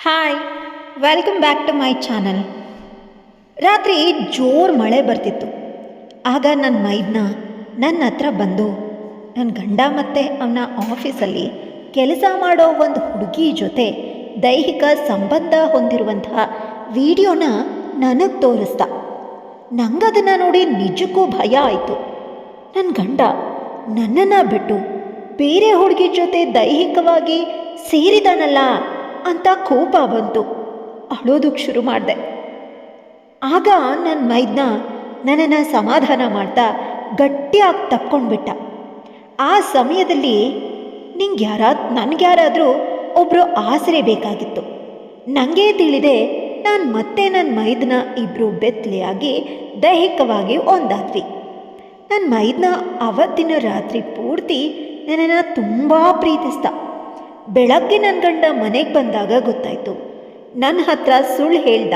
Hi, welcome back to my channel. ರಾತ್ರಿ ಜೋರು ಮಳೆ ಬರ್ತಿತ್ತು. ಆಗ ನನ್ನ ಮೈದ್ನ ನನ್ನ ಹತ್ರ ಬಂದು ನನ್ನ ಗಂಡ ಮತ್ತು ಅವನ ಆಫೀಸಲ್ಲಿ ಕೆಲಸ ಮಾಡೋ ಒಂದು ಹುಡುಗಿ ಜೊತೆ ದೈಹಿಕ ಸಂಬಂಧ ಹೊಂದಿರುವಂತಹ ವಿಡಿಯೋನ ನನಗೆ ತೋರಿಸ್ದ. ನಂಗದನ್ನು ನೋಡಿ ನಿಜಕ್ಕೂ ಭಯ ಆಯಿತು. ನನ್ನ ಗಂಡ ನನ್ನನ್ನು ಬಿಟ್ಟು ಬೇರೆ ಹುಡುಗಿ ಜೊತೆ ದೈಹಿಕವಾಗಿ ಸೇರಿದಾನಲ್ಲ ಅಂತ ಕೋಪ ಬಂತು. ಅಳೋದಕ್ಕೆ ಶುರು ಮಾಡಿದೆ. ಆಗ ನನ್ನ ಮೈದ್ನ ನನ್ನನ್ನು ಸಮಾಧಾನ ಮಾಡ್ತಾ ಗಟ್ಟಿಯಾಗಿ ತಪ್ಕೊಂಡ್ಬಿಟ್ಟ. ಆ ಸಮಯದಲ್ಲಿ ನನಗ್ಯಾರಾದರೂ ಒಬ್ಬರು ಆಸರೆ ಬೇಕಾಗಿತ್ತು. ನನಗೇ ತಿಳಿದೆ ನಾನು ಮತ್ತೆ ನನ್ನ ಮೈದ್ನ ಇಬ್ಬರು ಬೆತ್ತಲೆಯಾಗಿ ದೈಹಿಕವಾಗಿ ಒಂದಾದ್ವಿ. ನನ್ನ ಮೈದ್ನ ಅವತ್ತಿನ ರಾತ್ರಿ ಪೂರ್ತಿ ನನ್ನನ್ನು ತುಂಬ ಪ್ರೀತಿಸ್ದ. ಬೆಳಗ್ಗೆ ನನ್ನ ಗಂಡ ಮನೆಗೆ ಬಂದಾಗ ಗೊತ್ತಾಯಿತು, ನನ್ನ ಹತ್ರ ಸುಳ್ಳು ಹೇಳ್ದ.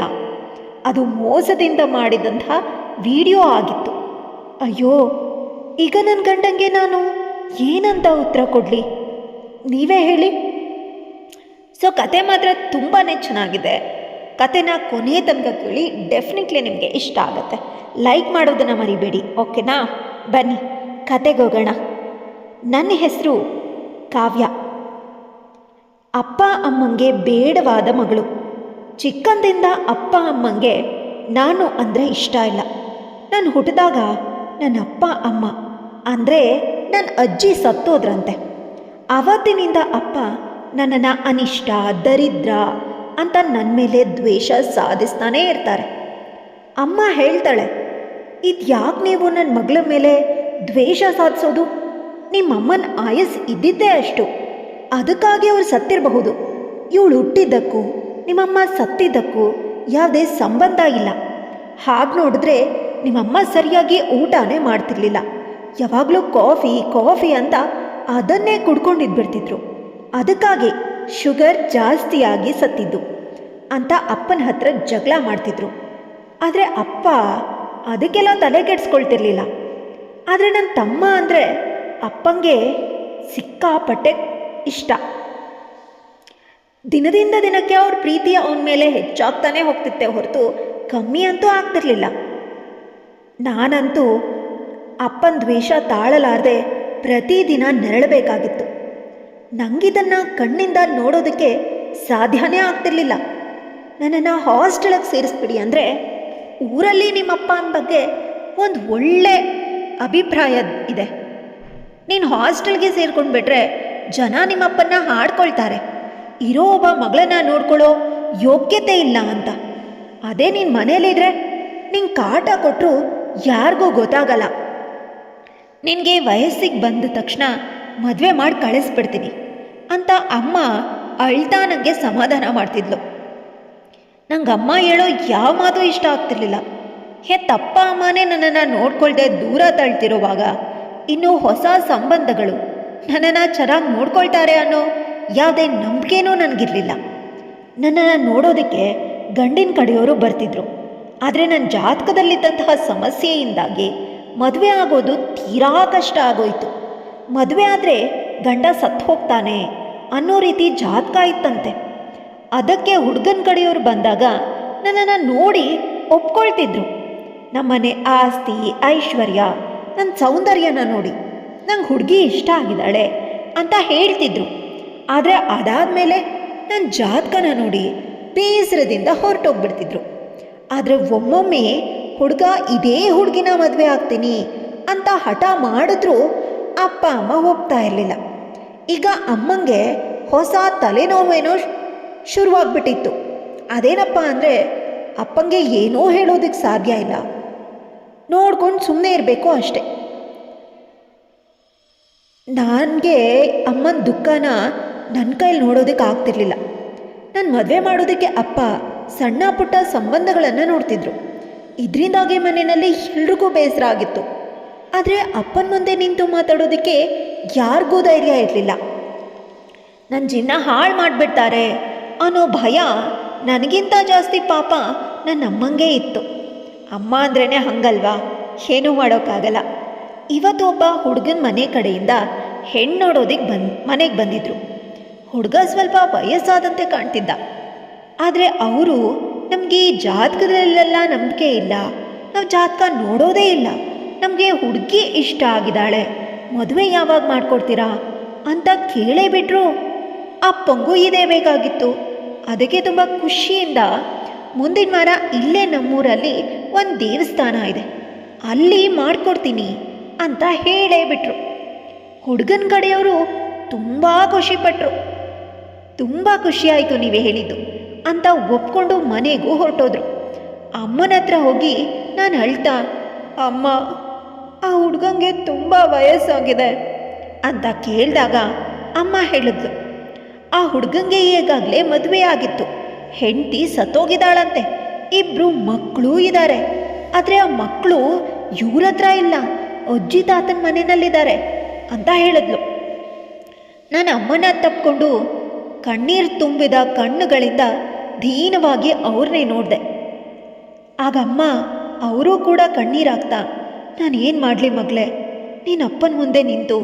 ಅದು ಮೋಸದಿಂದ ಮಾಡಿದಂಥ ವಿಡಿಯೋ ಆಗಿತ್ತು. ಅಯ್ಯೋ, ಈಗ ನನ್ನ ಗಂಡಂಗೆ ನಾನು ಏನಂತ ಉತ್ತರ ಕೊಡಲಿ, ನೀವೇ ಹೇಳಿ. ಸೊ ಕತೆ ಮಾತ್ರ ತುಂಬಾ ಚೆನ್ನಾಗಿದೆ. ಕತೆನ ಕೊನೆ ತನಕ ಕೇಳಿ, ಡೆಫಿನೆಟ್ಲಿ ನಿಮಗೆ ಇಷ್ಟ ಆಗುತ್ತೆ. ಲೈಕ್ ಮಾಡೋದನ್ನು ಮರಿಬೇಡಿ, ಓಕೆನಾ? ಬನ್ನಿ ಕತೆಗೆ ಹೋಗೋಣ. ನನ್ನ ಹೆಸರು ಕಾವ್ಯ. ಅಪ್ಪ ಅಮ್ಮಂಗೆ ಬೇಡವಾದ ಮಗಳು. ಚಿಕ್ಕಂದಿಂದ ಅಪ್ಪ ಅಮ್ಮಂಗೆ ನಾನು ಅಂದರೆ ಇಷ್ಟ ಇಲ್ಲ. ನಾನು ಹುಟ್ಟಿದಾಗ ನನ್ನ ಅಪ್ಪ ಅಮ್ಮ ಅಂದರೆ ನನ್ನ ಅಜ್ಜಿ ಸತ್ತೋದ್ರಂತೆ. ಆವತ್ತಿನಿಂದ ಅಪ್ಪ ನನ್ನನ್ನು ಅನಿಷ್ಟ, ದರಿದ್ರ ಅಂತ ನನ್ನ ಮೇಲೆ ದ್ವೇಷ ಸಾಧಿಸ್ತಾನೇ ಇರ್ತಾರೆ. ಅಮ್ಮ ಹೇಳ್ತಾಳೆ, ಇದು ಯಾಕೆ ನೀವು ನನ್ನ ಮಗಳ ಮೇಲೆ ದ್ವೇಷ ಸಾಧಿಸೋದು? ನಿಮ್ಮಮ್ಮನ ಆಯಸ್ಸು ಇದ್ದಿದ್ದೇ ಅಷ್ಟು, ಅದಕ್ಕಾಗಿ ಅವ್ರು ಸತ್ತಿರಬಹುದು. ಇವಳು ಹುಟ್ಟಿದ್ದಕ್ಕೂ ನಿಮ್ಮಮ್ಮ ಸತ್ತಿದ್ದಕ್ಕೂ ಯಾವುದೇ ಸಂಬಂಧ ಇಲ್ಲ. ಹಾಗೆ ನೋಡಿದ್ರೆ ನಿಮ್ಮಮ್ಮ ಸರಿಯಾಗಿ ಊಟನೇ ಮಾಡ್ತಿರ್ಲಿಲ್ಲ. ಯಾವಾಗಲೂ ಕಾಫಿ ಅಂತ ಅದನ್ನೇ ಕುಡ್ಕೊಂಡಿದ್ಬಿಡ್ತಿದ್ರು. ಅದಕ್ಕಾಗಿ ಶುಗರ್ ಜಾಸ್ತಿಯಾಗಿ ಸತ್ತಿದ್ದು ಅಂತ ಅಪ್ಪನ ಹತ್ರ ಜಗಳ ಮಾಡ್ತಿದ್ರು. ಆದರೆ ಅಪ್ಪ ಅದಕ್ಕೆಲ್ಲ ತಲೆ ಕೆಡಿಸ್ಕೊಳ್ತಿರ್ಲಿಲ್ಲ. ಆದರೆ ನನ್ನ ತಮ್ಮ ಅಂದರೆ ಅಪ್ಪಂಗೆ ಸಿಕ್ಕಾಪಟ್ಟೆ ಇಷ್ಟ. ದಿನದಿಂದ ದಿನಕ್ಕೆ ಅವ್ರ ಪ್ರೀತಿ ಅವನ ಮೇಲೆ ಹೆಚ್ಚಾಗ್ತಾನೆ ಹೋಗ್ತಿತ್ತೆ ಹೊರತು ಕಮ್ಮಿ ಅಂತೂ ಆಗ್ತಿರ್ಲಿಲ್ಲ. ನಾನಂತೂ ಅಪ್ಪನ ದ್ವೇಷ ತಾಳಲಾರದೆ ಪ್ರತಿದಿನ ನೆರಳಬೇಕಾಗಿತ್ತು. ನಂಗಿದನ್ನು ಕಣ್ಣಿಂದ ನೋಡೋದಕ್ಕೆ ಸಾಧ್ಯನೇ ಆಗ್ತಿರ್ಲಿಲ್ಲ. ನನ್ನನ್ನು ಹಾಸ್ಟೆಲಿಗೆ ಸೇರಿಸ್ಬಿಡಿ ಅಂದರೆ ಊರಲ್ಲಿ ನಿಮ್ಮಪ್ಪನ ಬಗ್ಗೆ ಒಂದು ಒಳ್ಳೆ ಅಭಿಪ್ರಾಯ ಇದೆ. ನೀನು ಹಾಸ್ಟೆಲ್ಗೆ ಸೇರ್ಕೊಂಡ್ಬಿಟ್ರೆ ಜನ ನಿಮ್ಮಪ್ಪನ್ನ ಹಾಡ್ಕೊಳ್ತಾರೆ, ಇರೋ ಒಬ್ಬ ಮಗಳನ್ನ ನೋಡ್ಕೊಳ್ಳೋ ಯೋಗ್ಯತೆ ಇಲ್ಲ ಅಂತ. ಅದೇ ನೀನು ಮನೇಲಿದ್ರೆ ನಿಂಗೆ ಕಾಟ ಕೊಟ್ಟರು ಯಾರಿಗೂ ಗೊತ್ತಾಗಲ್ಲ. ನಿನಗೆ ವಯಸ್ಸಿಗೆ ಬಂದ ತಕ್ಷಣ ಮದುವೆ ಮಾಡಿ ಕಳಿಸ್ಬಿಡ್ತೀನಿ ಅಂತ ಅಮ್ಮ ಅಳ್ತಾ ನನಗೆ ಸಮಾಧಾನ ಮಾಡ್ತಿದ್ಲು. ನಂಗೆ ಅಮ್ಮ ಹೇಳೋ ಯಾವ ಮಾತು ಇಷ್ಟ ಆಗ್ತಿರ್ಲಿಲ್ಲ. ಹೆತ್ತಪ್ಪ ಅಮ್ಮನೇ ನನ್ನನ್ನು ನೋಡ್ಕೊಳ್ದೆ ದೂರ ತಳ್ತಿರುವಾಗ ಇನ್ನು ಹೊಸ ಸಂಬಂಧಗಳು ನನ್ನನ್ನು ಚೆನ್ನಾಗಿ ನೋಡ್ಕೊಳ್ತಾರೆ ಅನ್ನೋ ಯಾವುದೇ ನಂಬಿಕೆನೂ ನನಗಿರಲಿಲ್ಲ. ನನ್ನನ್ನು ನೋಡೋದಕ್ಕೆ ಗಂಡಿನ ಕಡೆಯವರು ಬರ್ತಿದ್ರು. ಆದರೆ ನನ್ನ ಜಾತಕದಲ್ಲಿದ್ದಂತಹ ಸಮಸ್ಯೆಯಿಂದಾಗಿ ಮದುವೆ ಆಗೋದು ತೀರಾ ಕಷ್ಟ ಆಗೋಯಿತು. ಮದುವೆ ಆದರೆ ಗಂಡ ಸತ್ತು ಹೋಗ್ತಾನೆ ಅನ್ನೋ ರೀತಿ ಜಾತಕ ಇತ್ತಂತೆ. ಅದಕ್ಕೆ ಹುಡುಗನ ಕಡೆಯವರು ಬಂದಾಗ ನನ್ನನ್ನು ನೋಡಿ ಒಪ್ಕೊಳ್ತಿದ್ರು. ನಮ್ಮನೆ ಆಸ್ತಿ, ಐಶ್ವರ್ಯ, ನನ್ನ ಸೌಂದರ್ಯನ ನೋಡಿ ನಂಗೆ ಹುಡುಗಿ ಇಷ್ಟ ಆಗಿದ್ದಾಳೆ ಅಂತ ಹೇಳ್ತಿದ್ರು. ಆದರೆ ಅದಾದಮೇಲೆ ನನ್ನ ಜಾತಕನ ನೋಡಿ ಬೇಸರದಿಂದ ಹೊರಟೋಗ್ಬಿಡ್ತಿದ್ರು. ಆದರೆ ಒಮ್ಮೊಮ್ಮೆ ಹುಡುಗ ಇದೇ ಹುಡುಗಿನ ಮದುವೆ ಆಗ್ತೀನಿ ಅಂತ ಹಠ ಮಾಡಿದ್ರೂ ಅಪ್ಪ ಅಮ್ಮ ಹೋಗ್ತಾ ಇರಲಿಲ್ಲ. ಈಗ ಅಮ್ಮಂಗೆ ಹೊಸ ತಲೆನೋವೇನೋ ಶುರುವಾಗ್ಬಿಟ್ಟಿತ್ತು. ಅದೇನಪ್ಪ ಅಂದರೆ ಅಪ್ಪಂಗೆ ಏನೂ ಹೇಳೋದಕ್ಕೆ ಸಾಧ್ಯ ಇಲ್ಲ, ನೋಡ್ಕೊಂಡು ಸುಮ್ಮನೆ ಇರಬೇಕು ಅಷ್ಟೆ. ನನಗೆ ಅಮ್ಮನ ದುಃಖನ ನನ್ನ ಕೈಲಿ ನೋಡೋದಕ್ಕೆ ಆಗ್ತಿರ್ಲಿಲ್ಲ. ನಾನು ಮದುವೆ ಮಾಡೋದಕ್ಕೆ ಅಪ್ಪ ಸಣ್ಣ ಪುಟ್ಟ ಸಂಬಂಧಗಳನ್ನು ನೋಡ್ತಿದ್ರು. ಇದರಿಂದಾಗಿ ಮನೆಯಲ್ಲಿ ಎಲ್ರಿಗೂ ಬೇಸರ ಆಗಿತ್ತು. ಆದರೆ ಅಪ್ಪನ ಮುಂದೆ ನಿಂತು ಮಾತಾಡೋದಕ್ಕೆ ಯಾರಿಗೂ ಧೈರ್ಯ ಇರಲಿಲ್ಲ. ನನ್ನ ಜೀವನ ಹಾಳು ಮಾಡಿಬಿಡ್ತಾರೆ ಅನ್ನೋ ಭಯ ನನಗಿಂತ ಜಾಸ್ತಿ ಪಾಪ ನನ್ನ ಅಮ್ಮಂಗೆ ಇತ್ತು. ಅಮ್ಮ ಅಂದ್ರೇ ಹಂಗಲ್ವಾ, ಏನೂ ಮಾಡೋಕ್ಕಾಗಲ್ಲ. ಇವತ್ತು ಒಬ್ಬ ಹುಡುಗನ ಮನೆ ಕಡೆಯಿಂದ ಹೆಣ್ಣು ನೋಡೋದಕ್ಕೆ ಮನೆಗೆ ಬಂದಿದ್ರು. ಹುಡುಗ ಸ್ವಲ್ಪ ವಯಸ್ಸಾದಂತೆ ಕಾಣ್ತಿದ್ದ. ಆದರೆ ಅವರು ನಮಗೆ ಜಾತಕದಲ್ಲೆಲ್ಲ ನಂಬಿಕೆ ಇಲ್ಲ, ನಾವು ಜಾತಕ ನೋಡೋದೇ ಇಲ್ಲ, ನಮಗೆ ಹುಡುಗಿ ಇಷ್ಟ ಆಗಿದ್ದಾಳೆ, ಮದುವೆ ಯಾವಾಗ ಮಾಡ್ಕೊಡ್ತೀರಾ ಅಂತ ಕೇಳೇ ಬಿಟ್ರು. ಅಪ್ಪಂಗೂ ಇದೇ ಬೇಕಾಗಿತ್ತು. ಅದಕ್ಕೆ ತುಂಬ ಖುಷಿಯಿಂದ ಮುಂದಿನ ವಾರ ಇಲ್ಲೇ ನಮ್ಮೂರಲ್ಲಿ ಒಂದು ದೇವಸ್ಥಾನ ಇದೆ, ಅಲ್ಲಿ ಮಾಡಿಕೊಡ್ತೀನಿ ಅಂತ ಹೇಳೇ ಬಿಟ್ರು. ಹುಡುಗನ ಕಡೆಯವರು ತುಂಬ ಖುಷಿಪಟ್ಟರು. ತುಂಬ ಖುಷಿಯಾಯಿತು ನೀವೇ ಹೇಳಿದ್ದು ಅಂತ ಒಪ್ಕೊಂಡು ಮನೆಗೂ ಹೊರಟೋದ್ರು. ಅಮ್ಮನ ಹತ್ರ ಹೋಗಿ ನಾನು ಅಳ್ತಾ, ಅಮ್ಮ ಆ ಹುಡುಗಂಗೆ ತುಂಬ ವಯಸ್ಸಾಗಿದೆ ಅಂತ ಕೇಳಿದಾಗ ಅಮ್ಮ ಹೇಳಿದ್ಲು, ಆ ಹುಡುಗಂಗೆ ಈಗಾಗಲೇ ಮದುವೆ ಆಗಿತ್ತು, ಹೆಂಡತಿ ಸತ್ತೋಗಿದ್ದಾಳಂತೆ, 2 ಮಕ್ಕಳು ಇದ್ದಾರೆ. ಆದರೆ ಆ ಮಕ್ಕಳು ಇವ್ರ ಹತ್ರ ಇಲ್ಲ, ಅಜ್ಜಿ ತಾತನ ಮನೆಯಲ್ಲಿದ್ದಾರೆ ಅಂತ ಹೇಳಿದ್ಲು. ನಾನು ಅಮ್ಮನ ತಪ್ಪಿಕೊಂಡು ಕಣ್ಣೀರು ತುಂಬಿದ ಕಣ್ಣುಗಳಿಂದ ದೀನವಾಗಿ ಅವ್ರನ್ನೇ ನೋಡಿದೆ. ಆಗಮ್ಮ ಅವರೂ ಕೂಡ ಕಣ್ಣೀರಾಗ್ತಾ, ನಾನು ಏನು ಮಾಡಲಿ ಮಗಳೇ, ನೀನು ಅಪ್ಪನ ಮುಂದೆ ನಿಂತು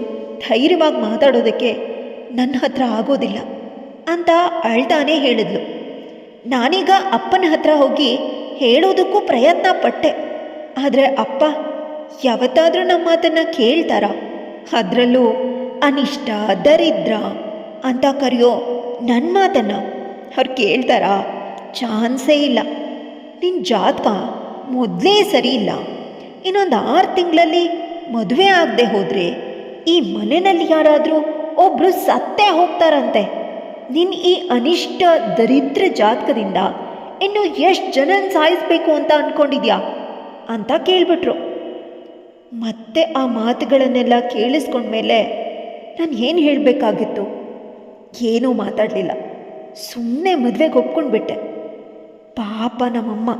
ಧೈರ್ಯವಾಗಿ ಮಾತಾಡೋದಕ್ಕೆ ನನ್ನ ಹತ್ರ ಆಗೋದಿಲ್ಲ ಅಂತ ಅಳ್ತಾನೆ ಹೇಳಿದ್ಲು. ನಾನೀಗ ಅಪ್ಪನ ಹತ್ರ ಹೋಗಿ ಹೇಳೋದಕ್ಕೂ ಪ್ರಯತ್ನ ಪಟ್ಟೆ. ಆದರೆ ಅಪ್ಪ ಯಾವತ್ತಾದರೂ ನಮ್ಮ ಮಾತನ್ನು ಕೇಳ್ತಾರ? ಅದರಲ್ಲೂ ಅನಿಷ್ಟ ದರಿದ್ರ ಅಂತ ಕರೆಯೋ ನನ್ನ ಮಾತನ್ನು ಅವ್ರು ಕೇಳ್ತಾರಾ? ಚಾನ್ಸೇ ಇಲ್ಲ. ನಿನ್ನ ಜಾತಕ ಮೊದಲೇ ಸರಿ ಇಲ್ಲ. ಇನ್ನೊಂದು 6 ತಿಂಗಳಲ್ಲಿ ಮದುವೆ ಆಗದೆ ಹೋದರೆ ಈ ಮನೆಯಲ್ಲಿ ಯಾರಾದರೂ ಒಬ್ಬರು ಸತ್ತೇ ಹೋಗ್ತಾರಂತೆ. ನಿನ್ನ ಈ ಅನಿಷ್ಟ ದರಿದ್ರ ಜಾತಕದಿಂದ ಇನ್ನು ಎಷ್ಟು ಜನನ ಸಾಯಿಸ್ಬೇಕು ಅಂತ ಅಂದ್ಕೊಂಡಿದ್ಯಾ ಅಂತ ಕೇಳಿಬಿಟ್ರು. ಮತ್ತೆ ಆ ಮಾತುಗಳನ್ನೆಲ್ಲ ಕೇಳಿಸ್ಕೊಂಡ್ಮೇಲೆ ನಾನು ಏನು ಹೇಳಬೇಕಾಗಿತ್ತು? ಏನೂ ಮಾತಾಡಲಿಲ್ಲ. ಸುಮ್ಮನೆ ಮದುವೆಗೆ ಒಪ್ಕೊಂಡ್ಬಿಟ್ಟೆ. ಪಾಪ ನಮ್ಮಮ್ಮ,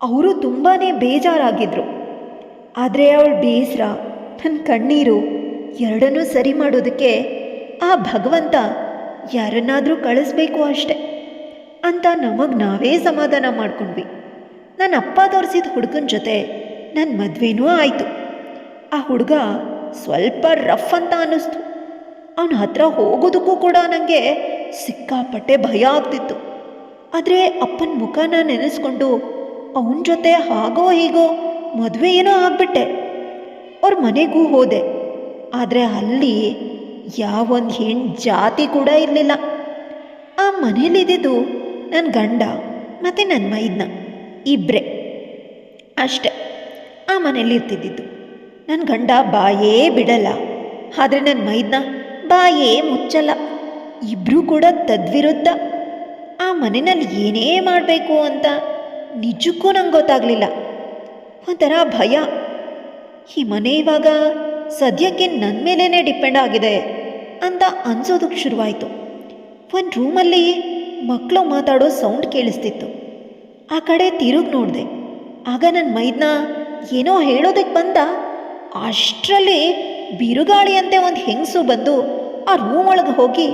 ಅವರು ತುಂಬಾ ಬೇಜಾರಾಗಿದ್ದರು. ಆದರೆ ಅವಳ ಬೇಸರ, ನನ್ನ ಕಣ್ಣೀರು ಎರಡನ್ನೂ ಸರಿ ಮಾಡೋದಕ್ಕೆ ಆ ಭಗವಂತ ಯಾರನ್ನಾದರೂ ಕಳಿಸ್ಬೇಕು ಅಷ್ಟೆ ಅಂತ ನಮಗೆ ನಾವೇ ಸಮಾಧಾನ ಮಾಡ್ಕೊಂಡ್ವಿ. ನನ್ನ ಅಪ್ಪ ತೋರಿಸಿದ ಹುಡುಗನ ಜೊತೆ ನನ್ನ ಮದುವೆನೂ ಆಯಿತು. ಆ ಹುಡುಗ ಸ್ವಲ್ಪ ರಫ್ ಅಂತ ಅನ್ನಿಸ್ತು. ಅವನ ಹತ್ರ ಹೋಗೋದಕ್ಕೂ ಕೂಡ ನನಗೆ ಸಿಕ್ಕಾಪಟ್ಟೆ ಭಯ ಆಗ್ತಿತ್ತು. ಆದರೆ ಅಪ್ಪನ ಮುಖನ ನೆನೆಸ್ಕೊಂಡು ಅವನ ಜೊತೆ ಹಾಗೋ ಹೀಗೋ ಮದುವೆ ಏನೋ ಆಗಿಬಿಟ್ಟೆ. ಅವ್ರ ಮನೆಗೂ ಹೋದೆ. ಆದರೆ ಅಲ್ಲಿ ಯಾವೊಂದು ಹೆಣ್ಣು ಜಾತಿ ಕೂಡ ಇರಲಿಲ್ಲ. ಆ ಮನೇಲಿದ್ದಿದ್ದು ನನ್ನ ಗಂಡ ಮತ್ತು ನನ್ನ ಮೈದ್ನ ಇಬ್ಬರೇ ಅಷ್ಟೆ ಆ ಮನೇಲಿ ಇರ್ತಿದ್ದಿದ್ದು. ನನ್ನ ಗಂಡ ಬಾಯೇ ಬಿಡಲ್ಲ, ಆದರೆ ನನ್ನ ಮೈದ್ನ ಬಾಯೇ ಮುಚ್ಚಲ್ಲ. ಇಬ್ಬರೂ ಕೂಡ ತದ್ವಿರುದ್ಧ. ಆ ಮನೆಯಲ್ಲಿ ಏನೇ ಮಾಡಬೇಕು ಅಂತ ನಿಜಕ್ಕೂ ನಂಗೆ ಗೊತ್ತಾಗಲಿಲ್ಲ. ಒಂಥರ ಭಯ. ಈ ಮನೆ ಇವಾಗ ಸದ್ಯಕ್ಕೆ ನನ್ನ ಮೇಲೇ ಡಿಪೆಂಡ್ ಆಗಿದೆ ಅಂತ ಅನ್ಸೋದಕ್ಕೆ ಶುರುವಾಯಿತು. ಒಂದು ರೂಮಲ್ಲಿ ಮಕ್ಕಳು ಮಾತಾಡೋ ಸೌಂಡ್ ಕೇಳಿಸ್ತಿತ್ತು. ಆ ಕಡೆ ತಿರುಗಿ ನೋಡಿದೆ. ಆಗ ನನ್ನ ಮೈದ್ನ ಏನೋ ಹೇಳೋದಕ್ಕೆ ಬಂದ. ಅಷ್ಟರಲ್ಲಿ ಬಿರುಗಾಳಿಯಂತೆ ಒಂದು ಹೆಂಗಸು ಬಂದು ಆ ರೂಮ್ ಒಳಗೆ ಹೋಗಿ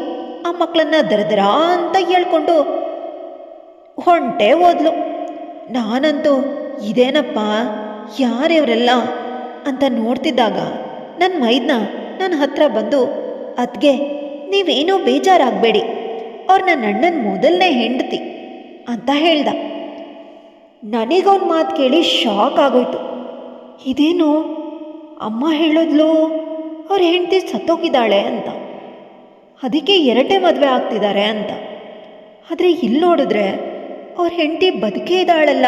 ಆ ಮಕ್ಕಳನ್ನ ದರದರ ಅಂತ ಹೇಳ್ಕೊಂಡು ಹೊಂಟೆ ಹೋದ್ಲು. ನಾನಂತೂ ಇದೇನಪ್ಪ, ಯಾರಿವರೆಲ್ಲ ಅಂತ ನೋಡ್ತಿದ್ದಾಗ ನನ್ನ ಮೈದ್ನ ನನ್ನ ಹತ್ರ ಬಂದು, ಅದ್ಗೆ ನೀವೇನೋ ಬೇಜಾರಾಗಬೇಡಿ, ಅವ್ರು ನನ್ನ ಅಣ್ಣನ ಮೊದಲನೇ ಹೆಂಡತಿ ಅಂತ ಹೇಳ್ದ. ನನಗೊಂದು ಮಾತು ಕೇಳಿ ಶಾಕ್ ಆಗೋಯ್ತು. ಇದೇನು ಅಮ್ಮ ಹೇಳಿದ್ಲು ಅವ್ರ ಹೆಂಡತಿ ಸತ್ತೋಗಿದ್ದಾಳೆ ಅಂತ, ಅದಕ್ಕೆ 2 ಮದುವೆ ಆಗ್ತಿದ್ದಾರೆ ಅಂತ. ಆದರೆ ಇಲ್ಲಿ ನೋಡಿದ್ರೆ ಅವ್ರ ಹೆಂಡತಿ ಬದುಕೇ ಇದ್ದಾಳಲ್ಲ,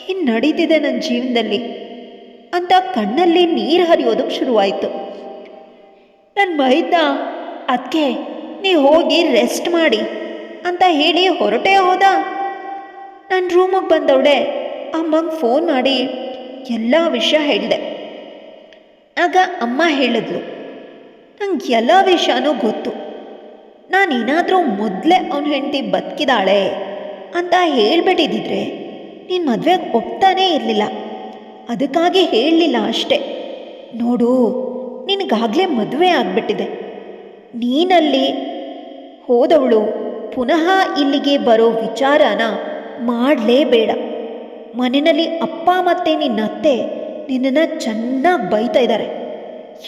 ಏನು ನಡೀತಿದೆ ನನ್ನ ಜೀವನದಲ್ಲಿ ಅಂತ ಕಣ್ಣಲ್ಲಿ ನೀರು ಹರಿಯೋದಕ್ಕೆ ಶುರುವಾಯಿತು. ನನ್ನ ಮೈದ್ನ ಅದಕ್ಕೆ ನೀವು ಹೋಗಿ ರೆಸ್ಟ್ ಮಾಡಿ ಅಂತ ಹೇಳಿ ಹೊರಟೇ ಹೋದ. ನನ್ನ ರೂಮಿಗೆ ಬಂದವಳೆ ಅಮ್ಮಂಗೆ ಫೋನ್ ಮಾಡಿ ಎಲ್ಲ ವಿಷಯ ಹೇಳಿದೆ. ಆಗ ಅಮ್ಮ ಹೇಳಿದ್ಲು, ನಂಗೆ ಎಲ್ಲ ವಿಷಯನೂ ಗೊತ್ತು, ನಾನೇನಾದರೂ ಮೊದಲೇ ಅವನ ಹೆಂಡತಿ ಬದುಕಿದಾಳೆ ಅಂತ ಹೇಳಿಬಿಟ್ಟಿದ್ದಿದ್ರೆ ನೀನು ಮದುವೆಗೆ ಒಪ್ತಾನೇ ಇರಲಿಲ್ಲ. ಅದಕ್ಕಾಗಿ ಹೇಳಲಿಲ್ಲ ಅಷ್ಟೆ. ನೋಡು, ನಿನಗಾಗಲೇ ಮದುವೆ ಆಗಿಬಿಟ್ಟಿದೆ. ನೀನಲ್ಲಿ ಹೋದವಳು ಪುನಃ ಇಲ್ಲಿಗೆ ಬರೋ ವಿಚಾರನ ಮಾಡಲೇಬೇಡ. ಮನೆಯಲ್ಲಿ ಅಪ್ಪ ಮತ್ತು ನಿನ್ನ ಅತ್ತೆ ನಿನ್ನನ್ನು ಚೆನ್ನಾಗಿ ಬೈತಾ ಇದ್ದಾರೆ.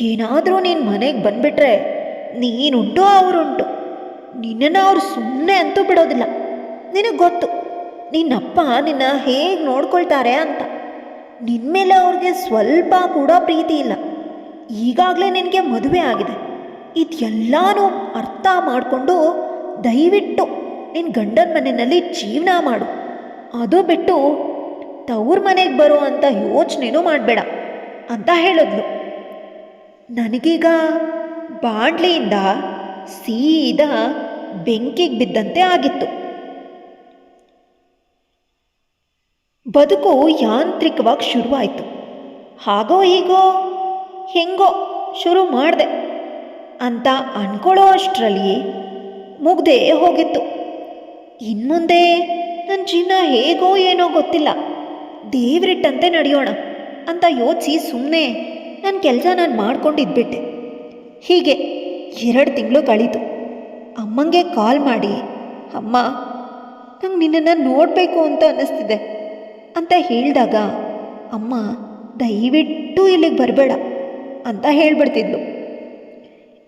ಏನಾದರೂ ನೀನು ಮನೆಗೆ ಬಂದುಬಿಟ್ರೆ ನೀನುಂಟು ಅವರುಂಟು, ನಿನ್ನನ್ನು ಅವ್ರು ಸುಮ್ಮನೆ ಅಂತೂ ಬಿಡೋದಿಲ್ಲ. ನಿನಗೆ ಗೊತ್ತು ನಿನ್ನಪ್ಪ ನಿನ್ನ ಹೇಗೆ ನೋಡ್ಕೊಳ್ತಾರೆ ಅಂತ. ನಿನ್ನ ಮೇಲೆ ಅವ್ರಿಗೆ ಸ್ವಲ್ಪ ಕೂಡ ಪ್ರೀತಿ ಇಲ್ಲ. ಈಗಾಗಲೇ ನಿನಗೆ ಮದುವೆ ಆಗಿದೆ. ಇದೆಲ್ಲನೂ ಅರ್ಥ ಮಾಡಿಕೊಂಡು ದಯವಿಟ್ಟು ನಿನ್ನ ಗಂಡನ ಮನೆಯಲ್ಲಿ ಜೀವನ ಮಾಡು. ಅದು ಬಿಟ್ಟು ತವ್ರ ಮನೆಗೆ ಬರೋ ಅಂತ ಯೋಚನೆನೂ ಮಾಡಬೇಡ ಅಂತ ಹೇಳಿದ್ಲು. ನನಗೀಗ ಬಾಂಡ್ಲಿಯಿಂದ ಸೀದಾ ಬೆಂಕಿಗೆ ಬಿದ್ದಂತೆ ಆಗಿತ್ತು. ಬದುಕು ಯಾಂತ್ರಿಕವಾಗಿ ಶುರುವಾಯಿತು. ಹಾಗೋ ಹೀಗೋ ಹೆಂಗೋ ಶುರು ಮಾಡಿದೆ ಅಂತ ಅನ್ಕೊಳ್ಳೋ ಅಷ್ಟರಲ್ಲಿ ಮುಗ್ದೇ ಹೋಗಿತ್ತು. ಇನ್ಮುಂದೆ ನನ್ನ ಜೀವನ ಹೇಗೋ ಏನೋ ಗೊತ್ತಿಲ್ಲ, ದೇವ್ರಿಟ್ಟಂತೆ ನಡೆಯೋಣ ಅಂತ ಯೋಚಿಸಿ ಸುಮ್ಮನೆ ನನ್ನ ಕೆಲಸ ನಾನು ಮಾಡ್ಕೊಂಡಿದ್ಬಿಟ್ಟೆ. ಹೀಗೆ 2 ತಿಂಗಳು ಕಳೀತು. ಅಮ್ಮಂಗೆ ಕಾಲ್ ಮಾಡಿ, ಅಮ್ಮ ನಂಗೆ ನಿನ್ನನ್ನು ನೋಡಬೇಕು ಅಂತ ಅನ್ನಿಸ್ತಿದೆ ಅಂತ ಹೇಳಿದಾಗ ಅಮ್ಮ ದಯವಿಟ್ಟು ಇಲ್ಲಿಗೆ ಬರಬೇಡ ಅಂತ ಹೇಳ್ಬಿಡ್ತಿದ್ಲು.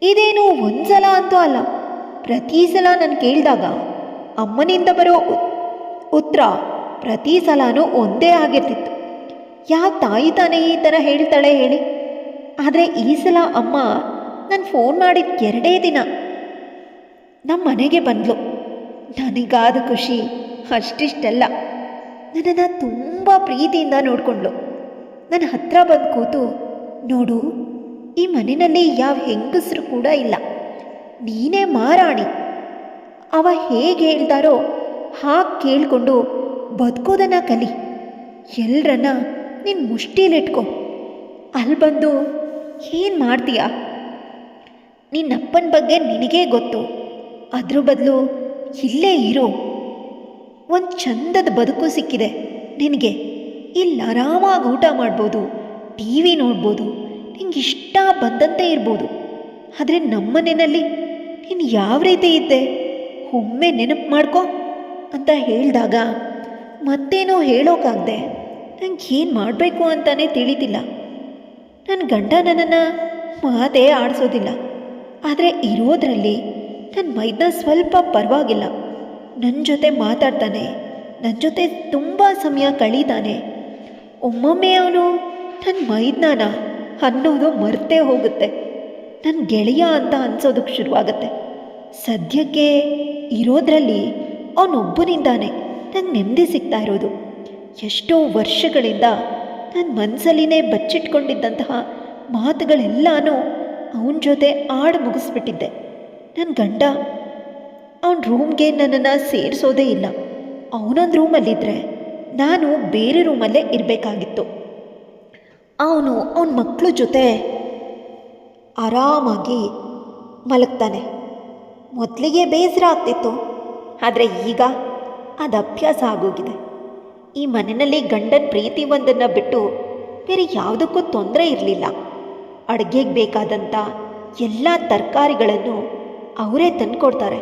ಇದೇನು ಒಂದ್ಸಲ ಅಂತೂ ಅಲ್ಲ, ಪ್ರತಿ ಸಲ ನಾನು ಕೇಳಿದಾಗ ಅಮ್ಮನಿಂದ ಬರೋ ಉತ್ತರ ಪ್ರತಿ ಸಲನೂ ಒಂದೇ ಆಗಿರ್ತಿತ್ತು. ಯಾವ ತಾಯಿ ತಾನೇ ಈ ಥರ ಹೇಳ್ತಾಳೆ ಹೇಳಿ? ಆದರೆ ಈ ಸಲ ಅಮ್ಮ ನಾನು ಫೋನ್ ಮಾಡಿದ 2 ದಿನ ನಮ್ಮ ಮನೆಗೆ ಬಂದಳು. ನನಗಾದ ಖುಷಿ ಅಷ್ಟಿಷ್ಟಲ್ಲ. ನನ್ನನ್ನು ತುಂಬ ಪ್ರೀತಿಯಿಂದ ನೋಡಿಕೊಂಡ್ಳು. ನನ್ನ ಹತ್ರ ಬಂದು ಕೂತು, ನೋಡು, ಈ ಮನೆಯಲ್ಲಿ ಯಾವ ಹೆಂಗಸರು ಕೂಡ ಇಲ್ಲ, ನೀನೇ ಮಾರಾಣಿ. ಅವ ಹೇಗೆ ಹೇಳ್ತಾರೋ ಹಾಗೆ ಕೇಳಿಕೊಂಡು ಬದುಕೋದನ್ನು ಕಲಿ. ಎಲ್ಲರನ್ನ ನಿನ್ನ ಮುಷ್ಟಿಲಿಟ್ಕೊ. ಅಲ್ಲಿ ಬಂದು ಏನು ಮಾಡ್ತೀಯ? ನಿನ್ನಪ್ಪನ ಬಗ್ಗೆ ನಿನಗೇ ಗೊತ್ತು. ಅದ್ರ ಬದಲು ಇಲ್ಲೇ ಇರೋ. ಒಂದು ಚಂದದ ಬದುಕು ಸಿಕ್ಕಿದೆ ನಿನಗೆ. ಇಲ್ಲಿ ಆರಾಮಾಗಿ ಊಟ ಮಾಡ್ಬೋದು, ಟಿ ವಿ ನೋಡ್ಬೋದು, ನಿಂಗೆ ಇಷ್ಟ ಬಂದಂತೆ ಇರ್ಬೋದು. ಆದರೆ ನಮ್ಮನೆಯಲ್ಲಿ ನೀನು ಯಾವ ರೀತಿ ಇದ್ದೆ ಒಮ್ಮೆ ನೆನಪು ಮಾಡ್ಕೊ ಅಂತ ಹೇಳಿದಾಗ ಮತ್ತೇನೋ ಹೇಳೋಕ್ಕಾಗದೆ ನಂಗೆ ಏನು ಮಾಡಬೇಕು ಅಂತಲೇ ತಿಳಿತಿಲ್ಲ. ನನ್ನ ಗಂಡ ನನ್ನನ್ನು ಮಾತೇ ಆಡಿಸೋದಿಲ್ಲ. ಆದರೆ ಇರೋದರಲ್ಲಿ ನನ್ನ ಮೈದ್ನ ಸ್ವಲ್ಪ ಪರವಾಗಿಲ್ಲ. ನನ್ನ ಜೊತೆ ಮಾತಾಡ್ತಾನೆ, ನನ್ನ ಜೊತೆ ತುಂಬ ಸಮಯ ಕಳೀತಾನೆ. ಒಮ್ಮೊಮ್ಮೆ ಅವನು ನನ್ನ ಮೈದ್ನಾನ ಅನ್ನೋದು ಮರ್ತೇ ಹೋಗುತ್ತೆ. ನನ್ನ ಗೆಳೆಯ ಅಂತ ಅನ್ಸೋದಕ್ಕೆ ಶುರುವಾಗುತ್ತೆ. ಸದ್ಯಕ್ಕೆ ಇರೋದ್ರಲ್ಲಿ ಅವನೊಬ್ಬನಿಂದಾನೆ ನಂಗೆ ನೆಮ್ಮದಿ ಸಿಗ್ತಾ ಇರೋದು. ಎಷ್ಟೋ ವರ್ಷಗಳಿಂದ ನನ್ನ ಮನಸ್ಸಲ್ಲಿನೇ ಬಚ್ಚಿಟ್ಕೊಂಡಿದ್ದಂತಹ ಮಾತುಗಳೆಲ್ಲನೂ ಅವನ ಜೊತೆ ಆಡಿ ಮುಗಿಸ್ಬಿಟ್ಟಿದ್ದೆ. ನನ್ನ ಗಂಡ ಅವನ ರೂಮ್ಗೆ ನನ್ನನ್ನು ಸೇರಿಸೋದೇ ಇಲ್ಲ. ಅವನೊಂದು ರೂಮಲ್ಲಿದ್ದರೆ ನಾನು ಬೇರೆ ರೂಮಲ್ಲೇ ಇರಬೇಕಾಗಿತ್ತು. ಅವನು ಅವನ ಮಕ್ಕಳ ಜೊತೆ ಆರಾಮಾಗಿ ಮಲಗ್ತಾನೆ. ಮೊದಲಿಗೆ ಬೇಸರ ಆಗ್ತಿತ್ತು, ಆದರೆ ಈಗ ಅದು ಅಭ್ಯಾಸ ಆಗೋಗಿದೆ. ಈ ಮನೆಯಲ್ಲಿ ಗಂಡನ ಪ್ರೀತಿ ಒಂದನ್ನು ಬಿಟ್ಟು ಬೇರೆ ಯಾವುದಕ್ಕೂ ತೊಂದರೆ ಇರಲಿಲ್ಲ. ಅಡುಗೆಗೆ ಬೇಕಾದಂಥ ಎಲ್ಲ ತರಕಾರಿಗಳನ್ನು ಅವರೇ ತಂದುಕೊಡ್ತಾರೆ.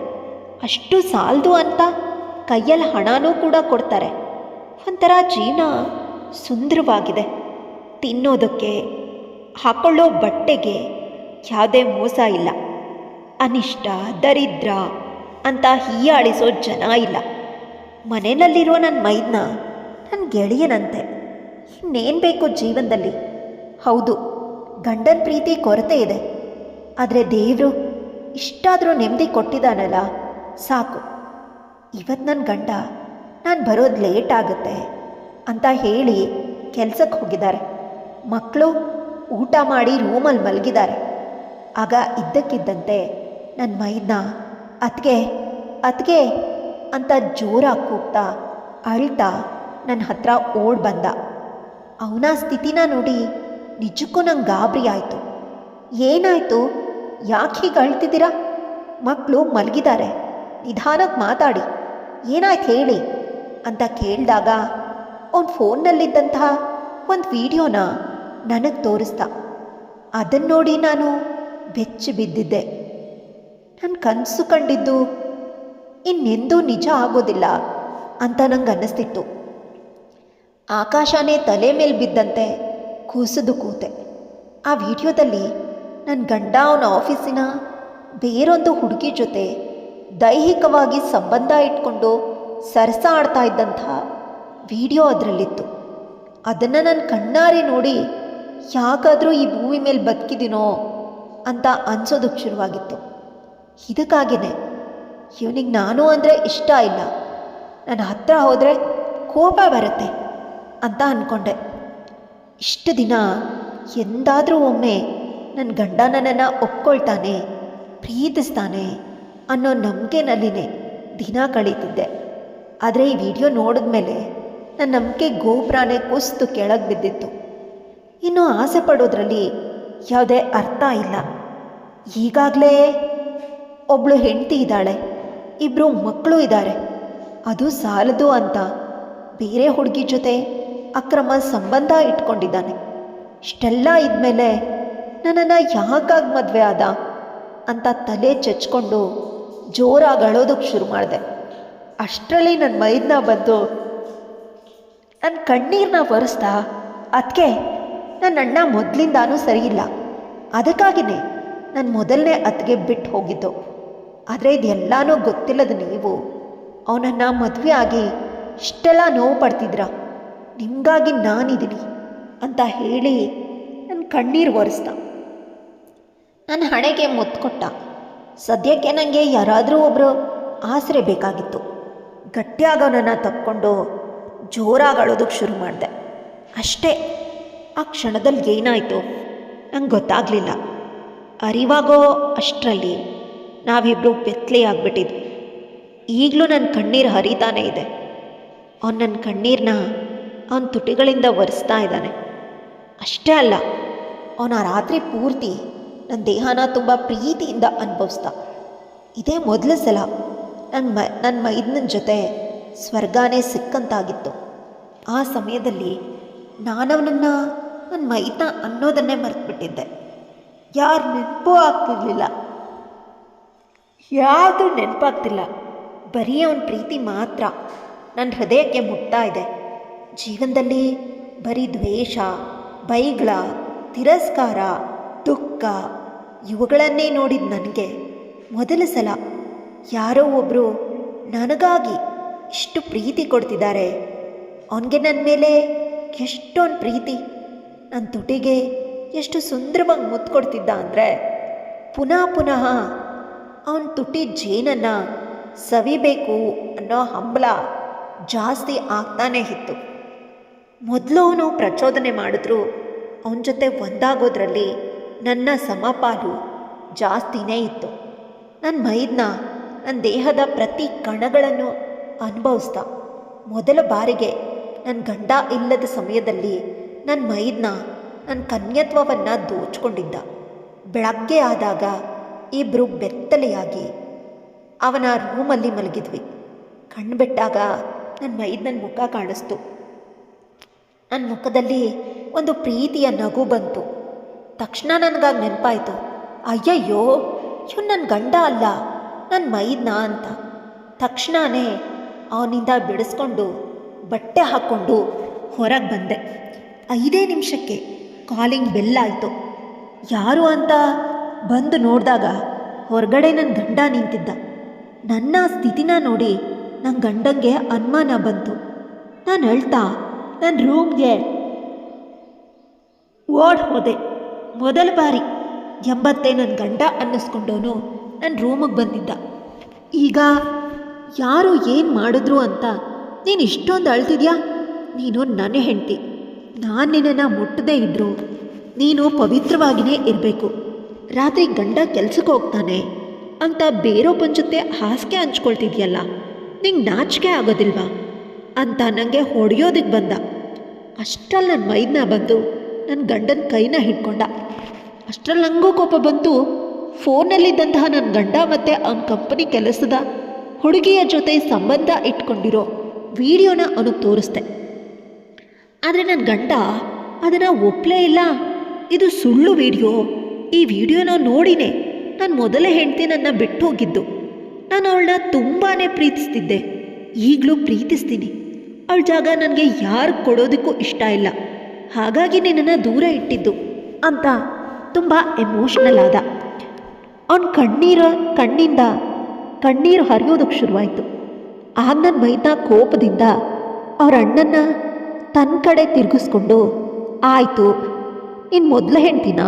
ಅಷ್ಟು ಸಾಲದು ಅಂತ ಕೈಯಲ್ಲಿ ಹಣನೂ ಕೂಡ ಕೊಡ್ತಾರೆ. ಒಂಥರ ಜೀವನ ಸುಂದರವಾಗಿದೆ. ತಿನ್ನೋದಕ್ಕೆ, ಹಾಕೊಳ್ಳೋ ಬಟ್ಟೆಗೆ ಯಾವುದೇ ಮೋಸ ಇಲ್ಲ. ಅನಿಷ್ಟ, ದರಿದ್ರ ಅಂತ ಹೀಯಾಳಿಸೋ ಜನ ಇಲ್ಲ. ಮನೆಯಲ್ಲಿರೋ ನನ್ನ ಮೈದ್ನ ನನ್ನ ಗೆಳೆಯನಂತೆ. ಇನ್ನೇನು ಬೇಕು ಜೀವನದಲ್ಲಿ? ಹೌದು, ಗಂಡನ ಪ್ರೀತಿ ಕೊರತೆ ಇದೆ. ಆದರೆ ದೇವರು ಇಷ್ಟಾದರೂ ನೆಮ್ಮದಿ ಕೊಟ್ಟಿದ್ದಾನಲ್ಲ, ಸಾಕು. ಇವತ್ತು ನನ್ನ ಗಂಡ ನಾನು ಬರೋದು ಲೇಟ್ ಆಗುತ್ತೆ ಅಂತ ಹೇಳಿ ಕೆಲಸಕ್ಕೆ ಹೋಗಿದ್ದಾರೆ. ಮಕ್ಕಳು ಊಟ ಮಾಡಿ ರೂಮಲ್ಲಿ ಮಲಗಿದ್ದಾರೆ. ಆಗ ಇದ್ದಕ್ಕಿದ್ದಂತೆ ನನ್ನ ಮೈದ್ನ ಅತ್ಗೆ ಅತ್ಗೆ ಅಂತ ಜೋರಾಗಿ ಕೂಗ್ತಾ ಅಳ್ತಾ ನನ್ನ ಹತ್ರ ಓಡ್ ಬಂದ. ಅವನ ಸ್ಥಿತಿನ ನೋಡಿ ನಿಜಕ್ಕೂ ನಂಗೆ ಗಾಬರಿ ಆಯಿತು. ಏನಾಯಿತು? ಯಾಕೆ ಹೀಗೆ ಅಳ್ತಿದ್ದೀರಾ? ಮಕ್ಕಳು ಮಲಗಿದ್ದಾರೆ, ನಿಧಾನಕ್ಕೆ ಮಾತಾಡಿ, ಏನಾಯ್ತು ಹೇಳಿ ಅಂತ ಕೇಳಿದಾಗ ಅವನ ಫೋನ್ನಲ್ಲಿದ್ದಂತಹ ಒಂದು ವಿಡಿಯೋನ ನನಗೆ ತೋರಿಸ್ದ. ಅದನ್ನು ನೋಡಿ ನಾನು ಬೆಚ್ಚಿ ಬಿದ್ದಿದ್ದೆ. ನನ್ನ ಕನಸು ಕಂಡಿದ್ದು ಇನ್ನೆಂದೂ ನಿಜ ಆಗೋದಿಲ್ಲ ಅಂತ ನಂಗೆ ಅನ್ನಿಸ್ತಿತ್ತು. ಆಕಾಶನೇ ತಲೆ ಮೇಲೆ ಬಿದ್ದಂತೆ ಕೂಸಿದು ಕೂತೆ. ಆ ವಿಡಿಯೋದಲ್ಲಿ ನನ್ನ ಗಂಡ ಅವನ ಆಫೀಸಿನ ಬೇರೊಂದು ಹುಡುಗಿ ಜೊತೆ ದೈಹಿಕವಾಗಿ ಸಂಬಂಧ ಇಟ್ಕೊಂಡು ಸರಸ ಆಡ್ತಾ ಇದ್ದಂಥ ವಿಡಿಯೋ ಅದರಲ್ಲಿತ್ತು. ಅದನ್ನು ನಾನು ಕಣ್ಣಾರೆ ನೋಡಿ ಯಾಕಾದರೂ ಈ ಭೂಮಿ ಮೇಲೆ ಬದುಕಿದ್ದೀನೋ ಅಂತ ಅನ್ಸೋದಕ್ಕೆ ಶುರುವಾಗಿತ್ತು. ಇದಕ್ಕಾಗಿಯೇ ಇವನಿಗೆ ನಾನು ಅಂದರೆ ಇಷ್ಟ ಇಲ್ಲ, ನನ್ನ ಹತ್ರ ಹೋದರೆ ಕೋಪ ಬರುತ್ತೆ ಅಂತ ಅಂದ್ಕೊಂಡೆ. ಇಷ್ಟು ದಿನ ಎಂದಾದರೂ ಒಮ್ಮೆ ನನ್ನ ಗಂಡ ನನ್ನನ್ನು ಒಪ್ಕೊಳ್ತಾನೆ, ಪ್ರೀತಿಸ್ತಾನೆ ಅನ್ನೋ ನಂಬಿಕೆನಲ್ಲಿನೇ ದಿನ ಕಳೀತಿದ್ದೆ. ಆದರೆ ಈ ವಿಡಿಯೋ ನೋಡಿದ ಮೇಲೆ ನನ್ನ ನಂಬಿಕೆ ಗೋಪುರನೇ ಕುಸಿದು ಕೆಳಗೆ ಬಿದ್ದಿತ್ತು. ಇನ್ನು ಆಸೆ ಪಡೋದ್ರಲ್ಲಿ ಯಾವುದೇ ಅರ್ಥ ಇಲ್ಲ. ಈಗಾಗಲೇ ಒಬ್ಬಳು ಹೆಂಡತಿ ಇದ್ದಾಳೆ, ಇಬ್ಬರು ಮಕ್ಕಳು ಇದ್ದಾರೆ. ಅದು ಸಾಲದು ಅಂತ ಬೇರೆ ಹುಡುಗಿ ಜೊತೆ ಅಕ್ರಮ ಸಂಬಂಧ ಇಟ್ಕೊಂಡಿದ್ದಾನೆ. ಇಷ್ಟೆಲ್ಲ ಇದ್ಮೇಲೆ ನನ್ನನ್ನು ಯಾಕಾಗಿ ಮದುವೆ ಆದ ಅಂತ ತಲೆ ಚಚ್ಕೊಂಡು ಜೋರಾಗಿ ಅಳೋದಕ್ಕೆ ಶುರು ಮಾಡಿದೆ. ಅಷ್ಟರಲ್ಲಿ ನನ್ನ ಮೈದನ್ನ ಬಂದು ನನ್ನ ಕಣ್ಣೀರನ್ನ ಒರೆಸ್ತಾ, ಅದಕ್ಕೆ ನನ್ನ ಅಣ್ಣ ಮೊದಲಿಂದಾನೂ ಸರಿಯಿಲ್ಲ, ಅದಕ್ಕಾಗಿಯೇ ನಾನು ಮೊದಲನೇ ಅತ್ತಿಗೆ ಬಿಟ್ಟು ಹೋಗಿದ್ದು. ಆದರೆ ಇದೆಲ್ಲನೂ ಗೊತ್ತಿಲ್ಲದ ನೀವು ಅವನನ್ನು ಮದುವೆ ಆಗಿ ಇಷ್ಟೆಲ್ಲ ನೋವು ಪಡ್ತಿದ್ರ, ನಿಮಗಾಗಿ ನಾನಿದ್ದೀನಿ ಅಂತ ಹೇಳಿ ನನ್ನ ಕಣ್ಣೀರು ಒರೆಸ್ದ. ನನ್ನ ಹಣೆಗೆ ಮುತ್ತು ಕೊಟ್ಟ. ಸದ್ಯಕ್ಕೆ ನನಗೆ ಯಾರಾದರೂ ಒಬ್ಬರು ಆಸರೆ ಬೇಕಾಗಿತ್ತು. ಗಟ್ಟಿಯಾಗವನನ್ನು ತಕ್ಕೊಂಡು ಜೋರಾಗಿ ಅಳೋದಕ್ಕೆ ಶುರು ಮಾಡಿದೆ. ಅಷ್ಟೇ, ಆ ಕ್ಷಣದಲ್ಲಿ ಏನಾಯಿತು ನಂಗೆ ಗೊತ್ತಾಗಲಿಲ್ಲ. ಅರಿವಾಗೋ ಅಷ್ಟರಲ್ಲಿ ನಾವಿಬ್ಬರು ಬೆತ್ತಲೆ ಆಗಿಬಿಟ್ಟಿದ್ವಿ. ಈಗಲೂ ನನ್ನ ಕಣ್ಣೀರು ಹರಿತಾನೇ ಇದೆ. ಅವನು ನನ್ನ ಕಣ್ಣೀರನ್ನ ಅವನ ತುಟಿಗಳಿಂದ ಒರೆಸ್ತಾ ಇದ್ದಾನೆ. ಅಷ್ಟೇ ಅಲ್ಲ, ಅವನ ಆ ರಾತ್ರಿ ಪೂರ್ತಿ ನನ್ನ ದೇಹನ ತುಂಬ ಪ್ರೀತಿಯಿಂದ ಅನುಭವಿಸ್ದ. ಇದೇ ಮೊದಲ ಸಲ ನನ್ನ ಮೈದನ ಜೊತೆ ಸ್ವರ್ಗನೇ ಸಿಕ್ಕಂತಾಗಿತ್ತು. ಆ ಸಮಯದಲ್ಲಿ ನಾನವನನ್ನು ನನ್ನ ಮೈದನ ಅನ್ನೋದನ್ನೇ ಮರೆತುಬಿಟ್ಟಿದ್ದೆ. ಯಾರು ನೆನಪೂ ಆಗ್ತಿರ್ಲಿಲ್ಲ, ಯಾವುದು ನೆನಪಾಗ್ತಿಲ್ಲ. ಬರೀ ಅವನ ಪ್ರೀತಿ ಮಾತ್ರ ನನ್ನ ಹೃದಯಕ್ಕೆ ಮುಟ್ತಾ ಇದೆ. ಜೀವನದಲ್ಲಿ ಬರೀ ದ್ವೇಷ, ಬೈಗಳ, ತಿರಸ್ಕಾರ, ದುಃಖ ಇವುಗಳನ್ನೇ ನೋಡಿದ ನನಗೆ ಮೊದಲ ಸಲ ಯಾರೋ ಒಬ್ಬರು ನನಗಾಗಿ ಇಷ್ಟು ಪ್ರೀತಿ ಕೊಡ್ತಿದ್ದಾರೆ. ಅವನಿಗೆ ನನ್ನ ಮೇಲೆ ಎಷ್ಟೊಂದು ಪ್ರೀತಿ, ನನ್ನ ತುಟಿಗೆ ಎಷ್ಟು ಸುಂದರವಾಗಿ ಮುತ್ತು ಕೊಡ್ತಿದ್ದ ಅಂದರೆ ಪುನಃ ಪುನಃ ಅವನ ತುಟಿ ಜೇನನ್ನು ಸವಿಬೇಕು ಅನ್ನೋ ಹಂಬಲ ಜಾಸ್ತಿ ಆಗ್ತಾನೇ ಇತ್ತು. ಮೊದಲು ಅವನು ಪ್ರಚೋದನೆ ಮಾಡಿದ್ರು ಅವನ ಜೊತೆ ಒಂದಾಗೋದ್ರಲ್ಲಿ ನನ್ನ ಸಮಪಾಲು ಜಾಸ್ತಿನೇ ಇತ್ತು. ನನ್ನ ಮೈದನ್ನ ನನ್ನ ದೇಹದ ಪ್ರತಿ ಕಣಗಳನ್ನು ಅನುಭವಿಸ್ದ. ಮೊದಲ ಬಾರಿಗೆ ನನ್ನ ಗಂಡ ಇಲ್ಲದ ಸಮಯದಲ್ಲಿ ನನ್ನ ಮೈದನ್ನ ನನ್ನ ಕನ್ಯತ್ವವನ್ನು ದೋಚ್ಕೊಂಡಿದ್ದ. ಬೆಳಗ್ಗೆ ಆದಾಗ ಇಬ್ಬರು ಬೆತ್ತಲೆಯಾಗಿ ಅವನ ರೂಮಲ್ಲಿ ಮಲಗಿದ್ವಿ. ಕಣ್ಣು ಬಿಟ್ಟಾಗ ನನ್ನ ಮೈದನ ಮುಖ ಕಾಣಿಸ್ತು. ನನ್ನ ಮುಖದಲ್ಲಿ ಒಂದು ಪ್ರೀತಿಯ ನಗು ಬಂತು. ತಕ್ಷಣ ನನಗಾಗಿ ನೆನಪಾಯಿತು, ಅಯ್ಯಯ್ಯೋ ಇವನು ನನ್ನ ಗಂಡ ಅಲ್ಲ, ನನ್ನ ಮೈದನ ಅಂತ. ತಕ್ಷಣವೇ ಅವನಿಂದ ಬಿಡಿಸ್ಕೊಂಡು ಬಟ್ಟೆ ಹಾಕ್ಕೊಂಡು ಹೊರಗೆ ಬಂದೆ. 5 ನಿಮಿಷಕ್ಕೆ ಕಾಲಿಂಗ್ ಬೆಲ್ ಆಯಿತು. ಯಾರು ಅಂತ ಬಂದು ನೋಡಿದಾಗ ಹೊರಗಡೆ ನನ್ನ ಗಂಡ ನಿಂತಿದ್ದ. ನನ್ನ ಸ್ಥಿತಿನ ನೋಡಿ ನನ್ನ ಗಂಡಂಗೆ ಅನುಮಾನ ಬಂತು. ನಾನು ಹೇಳ್ತಾ ನನ್ನ ರೂಮ್ಗೆ ಓಡ್ ಹೋದೆ. ಮೊದಲ ಬಾರಿ ಎಂಬತ್ತೇ ನನ್ನ ಗಂಡ ಅನ್ನಿಸ್ಕೊಂಡವನು ನನ್ನ ರೂಮಿಗೆ ಬಂದಿದ್ದ. ಈಗ ಯಾರು ಏನು ಮಾಡಿದ್ರು ಅಂತ ನೀನು ಇಷ್ಟೊಂದು ಅಳ್ತಿದ್ಯಾ? ನೀನು ನನ್ನ ಹೆಂಡತಿ, ನಾನು ನಿನ್ನನ್ನು ಮುಟ್ಟದೇ ಇದ್ದರು ನೀನು ಪವಿತ್ರವಾಗಿಯೇ ಇರಬೇಕು. ರಾತ್ರಿ ಗಂಡ ಕೆಲ್ಸಕ್ಕೆ ಹೋಗ್ತಾನೆ ಅಂತ ಬೇರೊಬ್ಬನ ಜೊತೆ ಹಾಸಿಗೆ ಹಂಚ್ಕೊಳ್ತಿದ್ಯಲ್ಲ, ನಿಂಗೆ ನಾಚಿಕೆ ಆಗೋದಿಲ್ವಾ ಅಂತ ನನಗೆ ಹೊಡೆಯೋದಕ್ಕೆ ಬಂದ. ಅಷ್ಟರಲ್ಲಿ ನನ್ನ ಮೈದನ ಬಂದು ನನ್ನ ಗಂಡನ ಕೈನ ಹಿಡ್ಕೊಂಡ. ಅಷ್ಟರಲ್ಲಿ ನನಗೂ ಕೋಪ ಬಂತು. ಫೋನಲ್ಲಿದ್ದಂತಹ ನನ್ನ ಗಂಡ ಮತ್ತು ಅವನ ಕಂಪನಿ ಕೆಲಸದ ಹುಡುಗಿಯ ಜೊತೆ ಸಂಬಂಧ ಇಟ್ಕೊಂಡಿರೋ ವಿಡಿಯೋನ ಅವನಿಗೆ ತೋರಿಸ್ದೆ. ಆದರೆ ನನ್ನ ಗಂಡ ಅದನ್ನು ಒಪ್ಪಲೇ ಇಲ್ಲ. ಇದು ಸುಳ್ಳು ವಿಡಿಯೋ, ಈ ವಿಡಿಯೋನ ನೋಡಿನೇ ನಾನು ಮೊದಲೇ ಹೆಂಡತಿ ನನ್ನ ಬಿಟ್ಟು ಹೋಗಿದ್ದು. ನಾನು ಅವಳನ್ನ ತುಂಬಾ ಪ್ರೀತಿಸ್ತಿದ್ದೆ, ಈಗಲೂ ಪ್ರೀತಿಸ್ತೀನಿ. ಅವಳ ಜಾಗ ನನಗೆ ಯಾರು ಕೊಡೋದಕ್ಕೂ ಇಷ್ಟ ಇಲ್ಲ, ಹಾಗಾಗಿ ನಿನ್ನನ್ನು ದೂರ ಇಟ್ಟಿದ್ದು ಅಂತ ತುಂಬ ಎಮೋಷ್ನಲ್ ಆದ. ಅವನ ಕಣ್ಣಿಂದ ಕಣ್ಣೀರು ಹರಿಯೋದಕ್ಕೆ ಶುರುವಾಯಿತು. ಆಗ ನನ್ನ ಮೈದ ಕೋಪದಿಂದ ಅವ್ರ ಅಣ್ಣನ ತನ್ನ ಕಡೆ ತಿರುಗಿಸ್ಕೊಂಡು, ಆಯಿತು, ನೀನು ಮೊದಲ ಹೆಂಡ್ತಿನ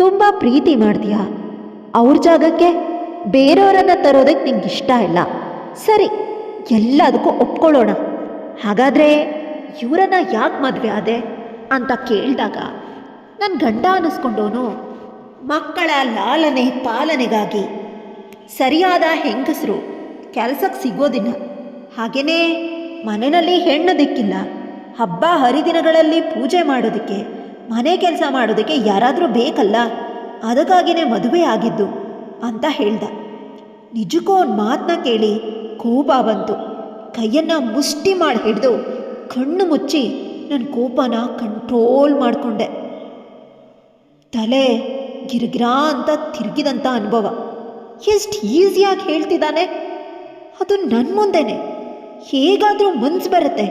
ತುಂಬ ಪ್ರೀತಿ ಮಾಡ್ತೀಯಾ, ಅವ್ರ ಜಾಗಕ್ಕೆ ಬೇರೆಯವರನ್ನು ತರೋದಕ್ಕೆ ನಿಂಗೆ ಇಷ್ಟ ಇಲ್ಲ, ಸರಿ ಎಲ್ಲದಕ್ಕೂ ಒಪ್ಕೊಳ್ಳೋಣ, ಹಾಗಾದರೆ ಇವರನ್ನು ಯಾಕೆ ಮದುವೆ ಆದೆ ಅಂತ ಕೇಳಿದಾಗ ನನ್ನ ಗಂಡ ಅನ್ನಿಸ್ಕೊಂಡವನು ಮಕ್ಕಳ ಲಾಲನೆ ಪಾಲನೆಗಾಗಿ ಸರಿಯಾದ ಹೆಂಗಸರು ಕೆಲಸಕ್ಕೆ ಸಿಗೋದಿಲ್ಲ, ಹಾಗೆಯೇ ಮನೆಯಲ್ಲಿ ಹೆಣ್ಣು ದಿಕ್ಕಿಲ್ಲ, ಹಬ್ಬ ಹರಿದಿನಗಳಲ್ಲಿ ಪೂಜೆ ಮಾಡೋದಕ್ಕೆ ಮನೆ ಕೆಲಸ ಮಾಡೋದಕ್ಕೆ ಯಾರಾದರೂ ಬೇಕಲ್ಲ, ಅದಕ್ಕಾಗಿಯೇ ಮದುವೆ ಆಗಿದ್ದು ಅಂತ ಹೇಳ್ದ. ನಿಜಕ್ಕೂ ಅವನ ಮಾತನ್ನ ಕೇಳಿ ಕೋಪ ಬಂತು. ಕೈಯನ್ನು ಮುಷ್ಟಿ ಮಾಡಿ ಹಿಡಿದು ಕಣ್ಣು ಮುಚ್ಚಿ ನನ್ನ ಕೋಪನ ಕಂಟ್ರೋಲ್ ಮಾಡಿಕೊಂಡೆ. ತಲೆ ಗಿರ್ಗಿರಾ ಅಂತ ತಿರುಗಿದಂಥ ಅನುಭವ. ಎಷ್ಟು ಈಸಿಯಾಗಿ ಹೇಳ್ತಿದ್ದಾನೆ, ಅದು ನನ್ನ ಮುಂದೆನೆ. ಹೇಗಾದರೂ ಮನ್ಸು ಬರುತ್ತೆ.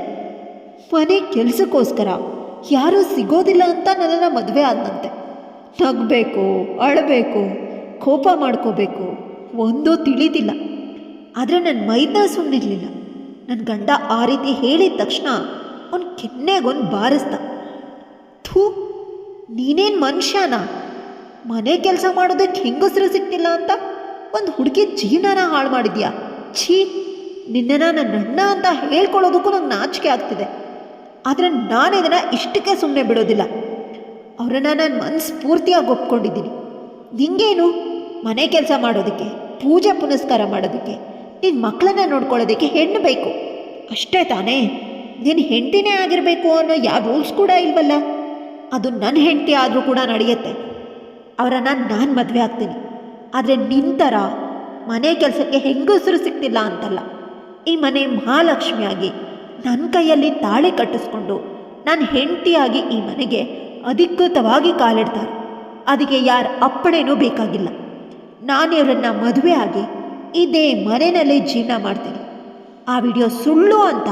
ಮನೆ ಕೆಲಸಕ್ಕೋಸ್ಕರ ಯಾರೂ ಸಿಗೋದಿಲ್ಲ ಅಂತ ನನ್ನನ್ನು ಮದುವೆ ಆದಂತೆ. ನಗಬೇಕು, ಅಳಬೇಕು, ಕೋಪ ಮಾಡ್ಕೋಬೇಕು, ಒಂದೂ ತಿಳಿದಿಲ್ಲ. ಆದರೆ ನನ್ನ ಮೈದ ಸುಮ್ಮನಿರಲಿಲ್ಲ. ನನ್ನ ಗಂಡ ಆ ರೀತಿ ಹೇಳಿದ ತಕ್ಷಣ ಅವನು ಕೆನ್ನೆಗೊಂದು ಬಾರಿಸ್ದ. ಥೂ, ನೀನೇನು ಮನುಷ್ಯನಾ? ಮನೆ ಕೆಲಸ ಮಾಡೋದಕ್ಕೆ ಹೆಂಗಸರು ಸಿಗ್ತಿಲ್ಲ ಅಂತ ಒಂದು ಹುಡುಗಿ ಜೀವನನ ಹಾಳು ಮಾಡಿದ್ಯಾ? ಛೀ, ನಿನ್ನನ್ನು ನನ್ನ ಅಣ್ಣ ಅಂತ ಹೇಳ್ಕೊಳ್ಳೋದಕ್ಕೂ ನಂಗೆ ನಾಚಿಕೆ ಆಗ್ತಿದೆ. ಆದರೆ ನಾನು ಇದನ್ನು ಇಷ್ಟಕ್ಕೆ ಸುಮ್ಮನೆ ಬಿಡೋದಿಲ್ಲ. ಅವರನ್ನು ನಾನು ಮನಸ್ಫೂರ್ತಿಯಾಗಿ ಒಪ್ಕೊಂಡಿದ್ದೀನಿ. ನಿಂಗೇನು ಮನೆ ಕೆಲಸ ಮಾಡೋದಕ್ಕೆ, ಪೂಜೆ ಪುನಸ್ಕಾರ ಮಾಡೋದಕ್ಕೆ, ನಿನ್ನ ಮಕ್ಕಳನ್ನ ನೋಡ್ಕೊಳ್ಳೋದಕ್ಕೆ ಹೆಣ್ಣು ಬೇಕು ಅಷ್ಟೇ ತಾನೇ? ನಿನ್ನ ಹೆಂಡತಿನೇ ಆಗಿರಬೇಕು ಅನ್ನೋ ಯಾವ ರೂಲ್ಸ್ ಕೂಡ ಇಲ್ವಲ್ಲ. ಅದು ನನ್ನ ಹೆಂಡತಿ ಆದರೂ ಕೂಡ ನಡೆಯುತ್ತೆ. ಅವರನ್ನು ನಾನು ಮದುವೆ ಆಗ್ತೀನಿ. ಆದರೆ ನಿನ್ನ ಥರ ಮನೆ ಕೆಲಸಕ್ಕೆ ಹೆಂಗಸರು ಸಿಗ್ತಿಲ್ಲ ಅಂತಲ್ಲ. ಈ ಮನೆ ಮಹಾಲಕ್ಷ್ಮಿಯಾಗಿ ನನ್ನ ಕೈಯಲ್ಲಿ ತಾಳಿ ಕಟ್ಟಿಸ್ಕೊಂಡು ನನ್ನ ಹೆಂಡತಿಯಾಗಿ ಈ ಮನೆಗೆ ಅಧಿಕೃತವಾಗಿ ಕಾಲಿಡ್ತಾರೆ. ಅದಕ್ಕೆ ಯಾರ ಅಪ್ಪಣೆನೂ ಬೇಕಾಗಿಲ್ಲ. ನಾನು ಇವರನ್ನು ಮದುವೆ ಆಗಿ ಇದೇ ಮನೆಯಲ್ಲೇ ಜೀವನ ಮಾಡ್ತೀನಿ. ಆ ವಿಡಿಯೋ ಸುಳ್ಳು ಅಂತ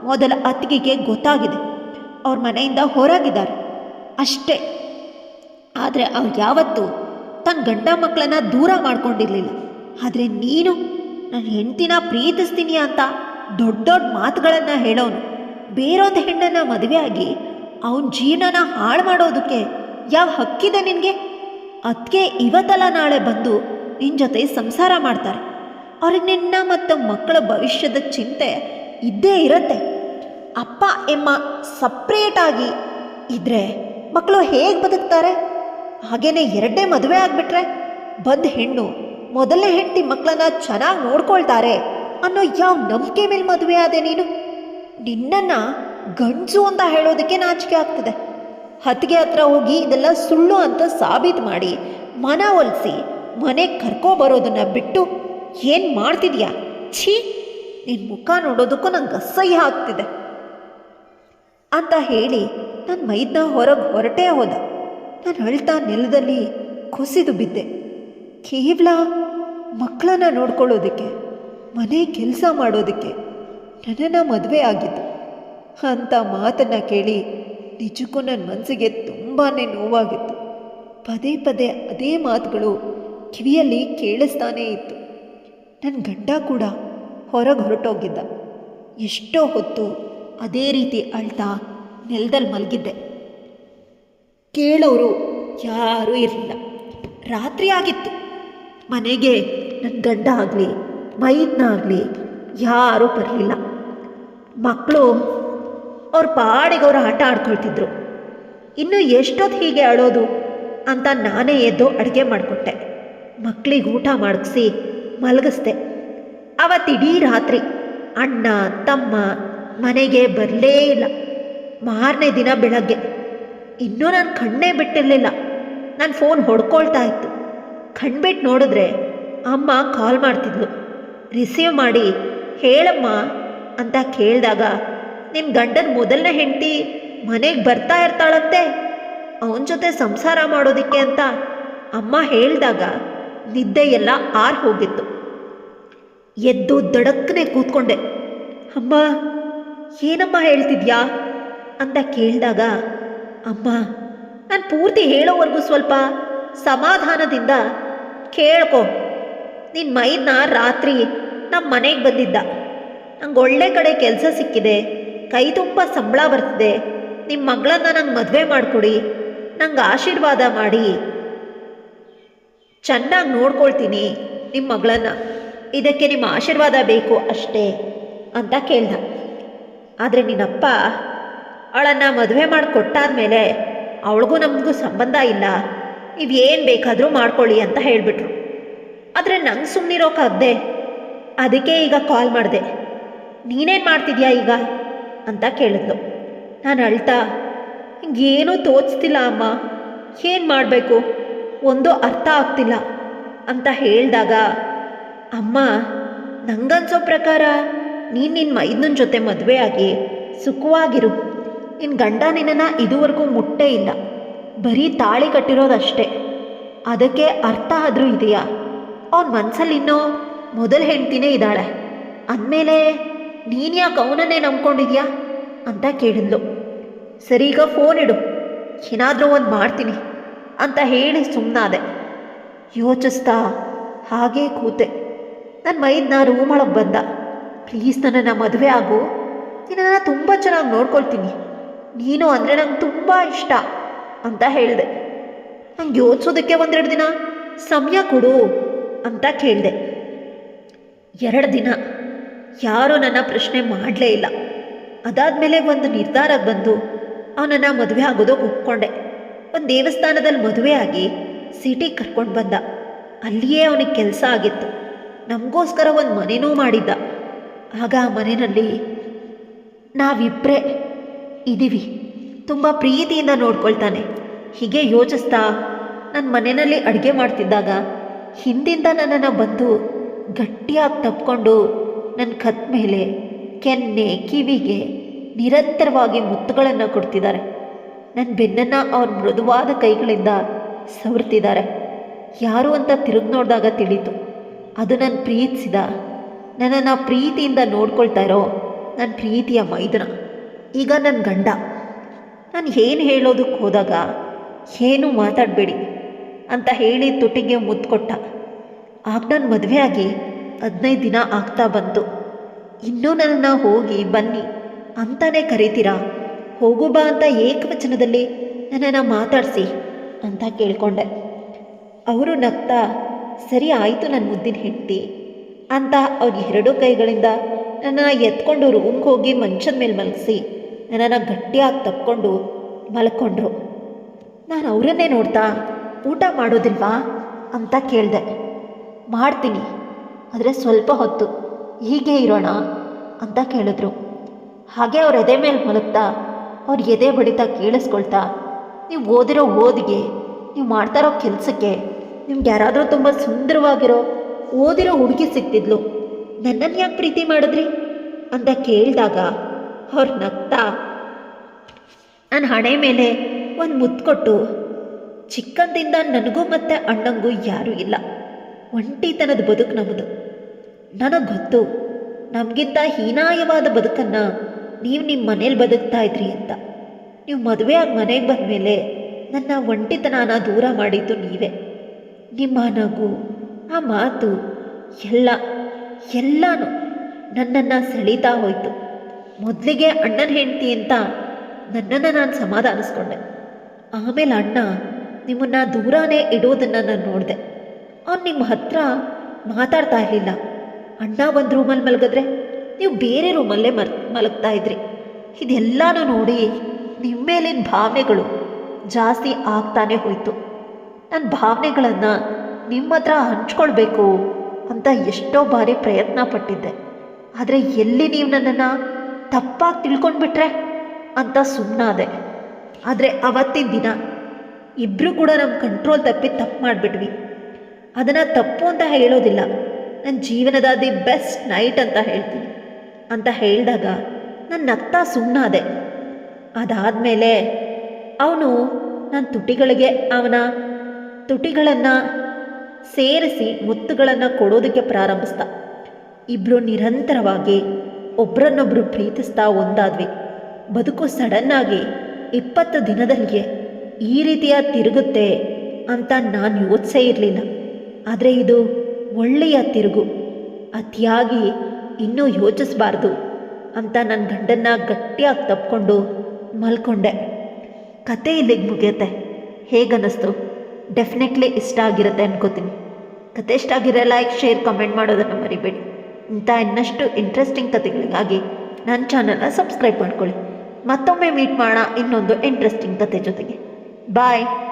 ಮೊದಲ ಅತ್ತಿಗೆಗೆ ಗೊತ್ತಾಗಿದೆ. ಅವ್ರ ಮನೆಯಿಂದ ಹೊರಗಿದ್ದಾರೆ ಅಷ್ಟೇ. ಆದರೆ ಅವ್ರು ಯಾವತ್ತೂ ತನ್ನ ಗಂಡ ಮಕ್ಕಳನ್ನ ದೂರ ಮಾಡ್ಕೊಂಡಿರಲಿಲ್ಲ. ಆದರೆ ನೀನು ನನ್ನ ಹೆಂಡ್ತಿನ ಪ್ರೀತಿಸ್ತೀನಿ ಅಂತ ದೊಡ್ಡ ದೊಡ್ಡ ಮಾತುಗಳನ್ನು ಹೇಳೋನು, ಬೇರೊಂದು ಹೆಣ್ಣನ್ನು ಮದುವೆ ಆಗಿ ಅವನ ಜೀವನನ ಹಾಳು ಮಾಡೋದಕ್ಕೆ ಯಾವ ಹಕ್ಕಿದೆ ನಿನಗೆ? ಅದಕ್ಕೆ ಇವತ್ತಲ್ಲ ನಾಳೆ ಬಂದು ನಿನ್ನ ಜೊತೆ ಸಂಸಾರ ಮಾಡ್ತಾರೆ. ಅವ್ರಿಗೆ ನಿನ್ನ ಮತ್ತು ಮಕ್ಕಳ ಭವಿಷ್ಯದ ಚಿಂತೆ ಇದ್ದೇ ಇರುತ್ತೆ. ಅಪ್ಪ ಎಮ್ಮ ಸಪ್ರೇಟಾಗಿ ಇದ್ದರೆ ಮಕ್ಕಳು ಹೇಗೆ ಬದುಕ್ತಾರೆ? ಹಾಗೇನೆ ಎರಡನೇ ಮದುವೆ ಆಗಿಬಿಟ್ರೆ ಬಂದ ಹೆಣ್ಣು ಮೊದಲನೇ ಹೆಂಡತಿ ಮಕ್ಕಳನ್ನ ಚೆನ್ನಾಗಿ ನೋಡ್ಕೊಳ್ತಾರೆ ಅನ್ನೋ ಯಾವ ನಂಬಿಕೆ ಮೇಲೆ ಮದುವೆ ಆದೆ ನೀನು? ನಿನ್ನನ್ನು ಗಂಡಸು ಅಂತ ಹೇಳೋದಕ್ಕೆ ನಾಚಿಕೆ ಆಗ್ತದೆ. ಹತ್ತಿಗೆ ಹತ್ರ ಹೋಗಿ ಇದೆಲ್ಲ ಸುಳ್ಳು ಅಂತ ಸಾಬೀತು ಮಾಡಿ ಮನವೊಲಿಸಿ ಮನೆಗೆ ಕರ್ಕೊಬರೋದನ್ನು ಬಿಟ್ಟು ಏನು ಮಾಡ್ತಿದ್ಯಾ? ಛೀ, ನಿನ್ನ ಮುಖ ನೋಡೋದಕ್ಕೂ ನಂಗೆ ಅಸಹ್ಯ ಆಗ್ತಿದೆ ಅಂತ ಹೇಳಿ ನನ್ನ ಮೈದನ ಹೊರಗೆ ಹೊರಟೇ ಹೋದ. ನಾನು ಅಳ್ತಾ ನೆಲದಲ್ಲಿ ಕುಸಿದು ಬಿದ್ದೆ. ಕೇವಲ ಮಕ್ಕಳನ್ನ ನೋಡ್ಕೊಳ್ಳೋದಕ್ಕೆ, ಮನೆ ಕೆಲಸ ಮಾಡೋದಕ್ಕೆ ನನ್ನನ್ನು ಮದುವೆ ಆಗಿದ್ದು ಅಂತ ಮಾತನ್ನು ಕೇಳಿ ನಿಜಕ್ಕೂ ನನ್ನ ಮನಸ್ಸಿಗೆ ತುಂಬಾ ನೋವಾಗಿತ್ತು. ಪದೇ ಪದೇ ಅದೇ ಮಾತುಗಳು ಕಿವಿಯಲ್ಲಿ ಕೇಳಿಸ್ತಾನೇ ಇತ್ತು. ನನ್ನ ಗಂಡ ಕೂಡ ಹೊರಗೆ ಹೊರಟೋಗಿದ್ದ. ಎಷ್ಟೋ ಹೊತ್ತು ಅದೇ ರೀತಿ ಅಳ್ತಾ ನೆಲದಲ್ಲಿ ಮಲಗಿದ್ದೆ. ಕೇಳೋರು ಯಾರೂ ಇರಲಿಲ್ಲ. ರಾತ್ರಿ ಆಗಿತ್ತು. ಮನೆಗೆ ನನ್ನ ಗಂಡ ಆಗಲಿ ಮೈದನ ಆಗಲಿ ಯಾರೂ ಬರಲಿಲ್ಲ. ಮಕ್ಕಳು ಅವ್ರ ಪಾಡಿಗೆ ಅವರು ಆಟ ಆಡ್ಕೊಳ್ತಿದ್ರು. ಇನ್ನು ಎಷ್ಟೊತ್ತು ಹೀಗೆ ಅಳೋದು ಅಂತ ನಾನೇ ಎದ್ದು ಅಡುಗೆ ಮಾಡಿಕೊಟ್ಟೆ. ಮಕ್ಕಳಿಗೆ ಊಟ ಮಾಡಿಸಿ ಮಲಗಿಸ್ದೆ. ಅವತ್ತಿಡೀ ರಾತ್ರಿ ಅಣ್ಣ ತಮ್ಮ ಮನೆಗೆ ಬರಲೇ ಇಲ್ಲ. ಮಾರನೇ ದಿನ ಬೆಳಗ್ಗೆ ಇನ್ನೂ ನಾನು ಕಣ್ಣೇ ಬಿಟ್ಟಿರಲಿಲ್ಲ. ನನ್ನ ಫೋನ್ ಹೊಡ್ಕೊಳ್ತಾ ಇತ್ತು. ಕಣ್ಬಿಟ್ಟು ನೋಡಿದ್ರೆ ಅಮ್ಮ ಕಾಲ್ ಮಾಡ್ತಿದ್ಲು. ರಿಸೀವ್ ಮಾಡಿ ಹೇಳಮ್ಮ ಅಂತ ಕೇಳಿದಾಗ ನಿನ್ನ ಗಂಡನ ಮೊದಲನೇ ಹೆಂಡತಿ ಮನೆಗೆ ಬರ್ತಾ ಇರ್ತಾಳಂತೆ, ಅವನ ಜೊತೆ ಸಂಸಾರ ಮಾಡೋದಕ್ಕೆ ಅಂತ ಅಮ್ಮ ಹೇಳಿದಾಗ ನಿದ್ದೆ ಎಲ್ಲ ಆರು ಹೋಗಿತ್ತು. ಎದ್ದು ದಡಕ್ಕನೆ ಕೂತ್ಕೊಂಡೆ. ಅಮ್ಮ, ಏನಮ್ಮ ಹೇಳ್ತಿದ್ಯಾ ಅಂತ ಕೇಳಿದಾಗ, ಅಮ್ಮ, ನಾನು ಪೂರ್ತಿ ಹೇಳೋವರೆಗೂ ಸ್ವಲ್ಪ ಸಮಾಧಾನದಿಂದ ಕೇಳ್ಕೊ. ನಿನ್ನ ಮೈದನ ರಾತ್ರಿ ನಮ್ಮ ಮನೆಗೆ ಬಂದಿದ್ದ. ನಂಗೆ ಒಳ್ಳೆ ಕಡೆ ಕೆಲಸ ಸಿಕ್ಕಿದೆ, ಕೈ ತುಂಬ ಸಂಬಳ ಬರ್ತಿದೆ, ನಿಮ್ಮ ಮಗಳನ್ನ ನಂಗೆ ಮದುವೆ ಮಾಡಿಕೊಡಿ, ನಂಗೆ ಆಶೀರ್ವಾದ ಮಾಡಿ, ಚೆನ್ನಾಗಿ ನೋಡ್ಕೊಳ್ತೀನಿ ನಿಮ್ಮ ಮಗಳನ್ನ, ಇದಕ್ಕೆ ನಿಮ್ಮ ಆಶೀರ್ವಾದ ಬೇಕು ಅಷ್ಟೇ ಅಂತ ಕೇಳ್ದ. ಆದರೆ ನಿನ್ನಪ್ಪ ಅವಳನ್ನು ಮದುವೆ ಮಾಡಿಕೊಟ್ಟಾದ್ಮೇಲೆ ಅವಳಿಗೂ ನಮಗೂ ಸಂಬಂಧ ಇಲ್ಲ, ನೀವು ಏನು ಬೇಕಾದರೂ ಮಾಡ್ಕೊಳ್ಳಿ ಅಂತ ಹೇಳಿಬಿಟ್ರು. ಆದರೆ ನಂಗೆ ಸುಮ್ಮನಿರೋಕ್ಕಾಗದೆ, ಅದಕ್ಕೆ ಈಗ ಕಾಲ್ ಮಾಡಿದೆ. ನೀನೇನು ಮಾಡ್ತಿದ್ಯಾ ಈಗ ಅಂತ ಕೇಳಿದ್ಲು. ನಾನು ಅಳ್ತಾ, ಹಿಂಗೇನೂ ತೋಚ್ತಿಲ್ಲ ಅಮ್ಮ, ಏನು ಮಾಡಬೇಕು ಒಂದು ಅರ್ಥ ಆಗ್ತಿಲ್ಲ ಅಂತ ಹೇಳಿದಾಗ, ಅಮ್ಮ ನಂಗನ್ಸೋ ಪ್ರಕಾರ ನೀನು ನಿನ್ನ ಮೈದನ ಜೊತೆ ಮದುವೆ ಆಗಿ ಸುಖವಾಗಿರು. ನಿನ್ನ ಗಂಡ ನಿನ್ನನ್ನು ಇದುವರೆಗೂ ಮುಟ್ಟೇ ಇಲ್ಲ, ಬರೀ ತಾಳಿ ಕಟ್ಟಿರೋದಷ್ಟೇ. ಅದಕ್ಕೆ ಅರ್ಥ ಆದರೂ ಇದೆಯಾ? ಅವನ ಮನಸ್ಸಲ್ಲಿ ಇನ್ನೂ ಮೊದಲು ಹೆಂಡ್ತಿನೇ ಇದ್ದಾಳೆ ಅಂದಮೇಲೆ ನೀನು ಯಾಕೆ ಅವನನ್ನೇ ನಂಬ್ಕೊಂಡಿದ್ಯಾ ಅಂತ ಕೇಳಿದ್ಲು. ಸರಿ, ಈಗ ಫೋನ್ ಇಡು, ಏನಾದರೂ ಒಂದು ಮಾಡ್ತೀನಿ ಅಂತ ಹೇಳಿ ಸುಮ್ಮನಾದೆ. ಯೋಚಿಸ್ತಾ ಹಾಗೇ ಕೂತೆ. ನನ್ನ ಮೈದನ್ನ ರೂಮೊಳಗೆ ಬಂದ. ಪ್ಲೀಸ್ ನನ್ನನ್ನು ಮದುವೆ ಆಗು, ನಿನ್ನನ್ನು ತುಂಬ ಚೆನ್ನಾಗಿ ನೋಡ್ಕೊಳ್ತೀನಿ, ನೀನು ಅಂದರೆ ನಂಗೆ ತುಂಬ ಇಷ್ಟ ಅಂತ ಹೇಳಿದೆ. ನಂಗೆ ಯೋಚಿಸೋದಕ್ಕೆ 1-2 ದಿನ ಸಮಯ ಕೊಡು ಅಂತ ಕೇಳಿದೆ. 2 ದಿನ ಯಾರೂ ನನ್ನ ಪ್ರಶ್ನೆ ಮಾಡಲೇ ಇಲ್ಲ. ಅದಾದಮೇಲೆ ಒಂದು ನಿರ್ಧಾರಕ್ಕೆ ಬಂದು ಅವನನ್ನು ಮದುವೆ ಆಗೋದಕ್ಕೆ ಒಪ್ಕೊಂಡೆ. ಒಂದು ದೇವಸ್ಥಾನದಲ್ಲಿ ಮದುವೆ ಆಗಿ ಸಿಟಿಗೆ ಕರ್ಕೊಂಡು ಬಂದ. ಅಲ್ಲಿಯೇ ಅವನಿಗೆ ಕೆಲಸ ಆಗಿತ್ತು. ನಮಗೋಸ್ಕರ ಒಂದು ಮನೆನೂ ಮಾಡಿದ್ದ. ಆಗ ಆ ಮನೆಯಲ್ಲಿ ನಾವಿಬ್ಬರೇ ಇದ್ದೀವಿ, ತುಂಬ ಪ್ರೀತಿಯಿಂದ ನೋಡ್ಕೊಳ್ತಾನೆ. ಹೀಗೆ ಯೋಚಿಸ್ತಾ ನನ್ನ ಮನೆಯಲ್ಲಿ ಅಡುಗೆ ಮಾಡ್ತಿದ್ದಾಗ ಹಿಂದಿಂದ ನನ್ನನ್ನು ಬಂದು ಗಟ್ಟಿಯಾಗಿ ತಪ್ಕೊಂಡು ನನ್ನ ಕತ್ ಮೇಲೆ, ಕೆನ್ನೆ, ಕಿವಿಗೆ ನಿರಂತರವಾಗಿ ಮುತ್ತುಗಳನ್ನು ಕೊಡ್ತಿದ್ದಾರೆ. ನನ್ನ ಬೆನ್ನನ್ನು ಅವ್ರ ಮೃದುವಾದ ಕೈಗಳಿಂದ ಸವರ್ತಿದ್ದಾರೆ. ಯಾರು ಅಂತ ತಿರುಗಿ ನೋಡಿದಾಗ ತಿಳಿತು, ಅದು ನನ್ನ ಪ್ರೀತಿಸಿದ, ನನ್ನನ್ನು ಪ್ರೀತಿಯಿಂದ ನೋಡ್ಕೊಳ್ತಾ ಇರೋ ನನ್ನ ಪ್ರೀತಿಯ ಮೈದನ, ಈಗ ನನ್ನ ಗಂಡ. ನಾನು ಏನು ಹೇಳೋದಕ್ಕೆ ಹೋದಾಗ ಏನೂ ಮಾತಾಡಬೇಡಿ ಅಂತ ಹೇಳಿ ತುಟಿಗೆ ಮುತ್ತು ಕೊಟ್ಟ. ಆಗ ನಾನು ಮದುವೆ ಆಗಿ 15 ದಿನ ಆಗ್ತಾ ಬಂತು. ಇನ್ನೂ ನನ್ನನ್ನು ಹೋಗಿ ಬನ್ನಿ ಅಂತಾನೆ ಕರೀತೀರಾ? ಹೋಗು ಬಾ ಅಂತ ಏಕವಚನದಲ್ಲಿ ನನ್ನನ್ನು ಮಾತಾಡಿಸಿ ಅಂತ ಕೇಳಿಕೊಂಡೆ. ಅವರು ನಗ್ತಾ, ಸರಿ ಆಯಿತು ನನ್ನ ಮುದ್ದಿನ ಹೆಂಡತಿ ಅಂತ ಅವ್ರ 2 ಕೈಗಳಿಂದ ನನ್ನನ್ನು ಎತ್ಕೊಂಡು ರೂಮ್ಗೆ ಹೋಗಿ ಮಂಚದ ಮೇಲೆ ಮಲಗಿಸಿ ನನ್ನನ್ನು ಗಟ್ಟಿಯಾಗಿ ತಪ್ಕೊಂಡು ಮಲ್ಕೊಂಡ್ರು. ನಾನು ಅವರನ್ನೇ ನೋಡ್ತಾ, ಊಟ ಮಾಡೋದಿಲ್ವಾ ಅಂತ ಕೇಳಿದೆ. ಮಾಡ್ತೀನಿ, ಆದರೆ ಸ್ವಲ್ಪ ಹೊತ್ತು ಹೀಗೆ ಇರೋಣ ಅಂತ ಕೇಳಿದ್ರು. ಹಾಗೆ ಅವ್ರ ಎದೆ ಮೇಲೆ ಮಲಗ್ತಾ ಅವ್ರ ಎದೆ ಬಡಿತಾ ಕೇಳಿಸ್ಕೊಳ್ತಾ, ನೀವು ಓದಿರೋ ಓದಿಗೆ, ನೀವು ಮಾಡ್ತಾರೋ ಕೆಲಸಕ್ಕೆ ನಿಮ್ಗೆ ಯಾರಾದರೂ ತುಂಬ ಸುಂದರವಾಗಿರೋ ಓದಿರೋ ಹುಡುಗಿ ಸಿಗ್ತಿದ್ಲು, ನನ್ನನ್ನು ಯಾಕೆ ಪ್ರೀತಿ ಮಾಡಿದ್ರಿ ಅಂತ ಕೇಳಿದಾಗ ಅವ್ರು ನಗ್ತಾ ನನ್ನ ಹಣೆ ಮೇಲೆ ಒಂದು ಮುತ್ತು ಕೊಟ್ಟು, ಚಿಕ್ಕಂದಿಂದ ನನಗೂ ಮತ್ತು ಅಣ್ಣಂಗೂ ಯಾರೂ ಇಲ್ಲ, ಒಂಟಿತನದ ಬದುಕು ನಮ್ಮದು. ನನಗೆ ಗೊತ್ತು ನಮಗಿಂತ ಹೀನಾಯವಾದ ಬದುಕನ್ನು ನೀವು ನಿಮ್ಮ ಮನೇಲಿ ಬದುಕ್ತಾ ಇದ್ರಿ ಅಂತ. ನೀವು ಮದುವೆಯಾಗಿ ಮನೆಗೆ ಬಂದ ಮೇಲೆ ನನ್ನ ಒಂಟಿತನನ ದೂರ ಮಾಡಿದ್ದು ನೀವೇ. ನಿಮ್ಮ ನಗು, ಆ ಮಾತು ಎಲ್ಲನೂ ನನ್ನನ್ನು ಸೆಳೀತಾ ಹೋಯಿತು. ಮೊದಲಿಗೆ ಅಣ್ಣನ ಹೆಂಡತಿ ಅಂತ ನನ್ನನ್ನು ನಾನು ಸಮಾಧಾನಿಸ್ಕೊಂಡೆ. ಆಮೇಲೆ ಅಣ್ಣ ನಿಮ್ಮನ್ನು ದೂರನೇ ಇಡೋದನ್ನು ನಾನು ನೋಡಿದೆ. ಅವ್ನು ನಿಮ್ಮ ಹತ್ರ ಮಾತಾಡ್ತಾ ಇರಲಿಲ್ಲ. ಅಣ್ಣ ಒಂದು ರೂಮಲ್ಲಿ ಮಲಗಿದ್ರೆ ನೀವು ಬೇರೆ ರೂಮಲ್ಲೇ ಮಲಗ್ತಾ ಇದ್ರಿ. ಇದೆಲ್ಲನೂ ನೋಡಿ ನಿಮ್ಮ ಮೇಲಿನ ಭಾವನೆಗಳು ಜಾಸ್ತಿ ಆಗ್ತಾನೆ ಹೋಯಿತು. ನನ್ನ ಭಾವನೆಗಳನ್ನು ನಿಮ್ಮ ಹತ್ರ ಹಂಚ್ಕೊಳ್ಬೇಕು ಅಂತ ಎಷ್ಟೋ ಬಾರಿ ಪ್ರಯತ್ನ ಪಟ್ಟಿದ್ದೆ. ಆದರೆ ಎಲ್ಲಿ ನೀವು ನನ್ನನ್ನು ತಪ್ಪಾಗಿ ತಿಳ್ಕೊಂಡ್ಬಿಟ್ರೆ ಅಂತ ಸುಮ್ಮನಾದೆ. ಆದರೆ ಅವತ್ತಿನ ದಿನ ಇಬ್ಬರು ಕೂಡ ನಮ್ಮ ಕಂಟ್ರೋಲ್ ತಪ್ಪಿ ತಪ್ಪು ಮಾಡಿಬಿಟ್ವಿ. ಅದನ್ನು ತಪ್ಪು ಅಂತ ಹೇಳೋದಿಲ್ಲ, ನನ್ನ ಜೀವನದ ದಿ ಬೆಸ್ಟ್ ನೈಟ್ ಅಂತ ಹೇಳ್ತೀನಿ ಅಂತ ಹೇಳಿದಾಗ ನಾನು ನಗ್ತಾ ಸುಮ್ಮನಾದೆ. ಅದಾದಮೇಲೆ ಅವನು ನನ್ನ ತುಟಿಗಳಿಗೆ ಅವನ ತುಟಿಗಳನ್ನು ಸೇರಿಸಿ ಮುತ್ತುಗಳನ್ನು ಕೊಡೋದಕ್ಕೆ ಪ್ರಾರಂಭಿಸ್ದ. ಇಬ್ಬರು ನಿರಂತರವಾಗಿ ಒಬ್ಬರನ್ನೊಬ್ಬರು ಪ್ರೀತಿಸ್ತಾ ಒಂದಾದ್ವಿ. ಬದುಕು ಸಡನ್ನಾಗಿ 20 ದಿನದಲ್ಲಿಯೇ ಈ ರೀತಿಯ ತಿರುಗುತ್ತೆ ಅಂತ ನಾನು ಯೋಚಿಸೇ ಇರಲಿಲ್ಲ. ಆದರೆ ಇದು ಒಳ್ಳೆಯ ತಿರುಗು. ಅತಿಯಾಗಿ ಇನ್ನೂ ಯೋಚಿಸಬಾರ್ದು ಅಂತ ನನ್ನ ಗಂಡನ್ನ ಗಟ್ಟಿಯಾಗಿ ತಪ್ಕೊಂಡು ಮಲ್ಕೊಂಡೆ. ಕತೆ ಇಲ್ಲಿಗೆ ಮುಗಿಯುತ್ತೆ. ಹೇಗನ್ನಿಸ್ತು? ಡೆಫಿನೆಟ್ಲಿ ಇಷ್ಟ ಆಗಿರುತ್ತೆ ಅನ್ಕೋತೀನಿ. ಕತೆ ಇಷ್ಟ ಆಗಿರೋ ಲೈಕ್, ಶೇರ್, ಕಮೆಂಟ್ ಮಾಡೋದನ್ನು ಮರಿಬೇಡಿ. ಇಂಥ ಇನ್ನಷ್ಟು ಇಂಟ್ರೆಸ್ಟಿಂಗ್ ಕತೆಗಳಿಗಾಗಿ ನನ್ನ ಚಾನಲ್ನ ಸಬ್ಸ್ಕ್ರೈಬ್ ಮಾಡ್ಕೊಳ್ಳಿ. ಮತ್ತೊಮ್ಮೆ ಮೀಟ್ ಮಾಡೋಣ ಇನ್ನೊಂದು ಇಂಟ್ರೆಸ್ಟಿಂಗ್ ಕತೆ ಜೊತೆಗೆ. ಬಾಯ್.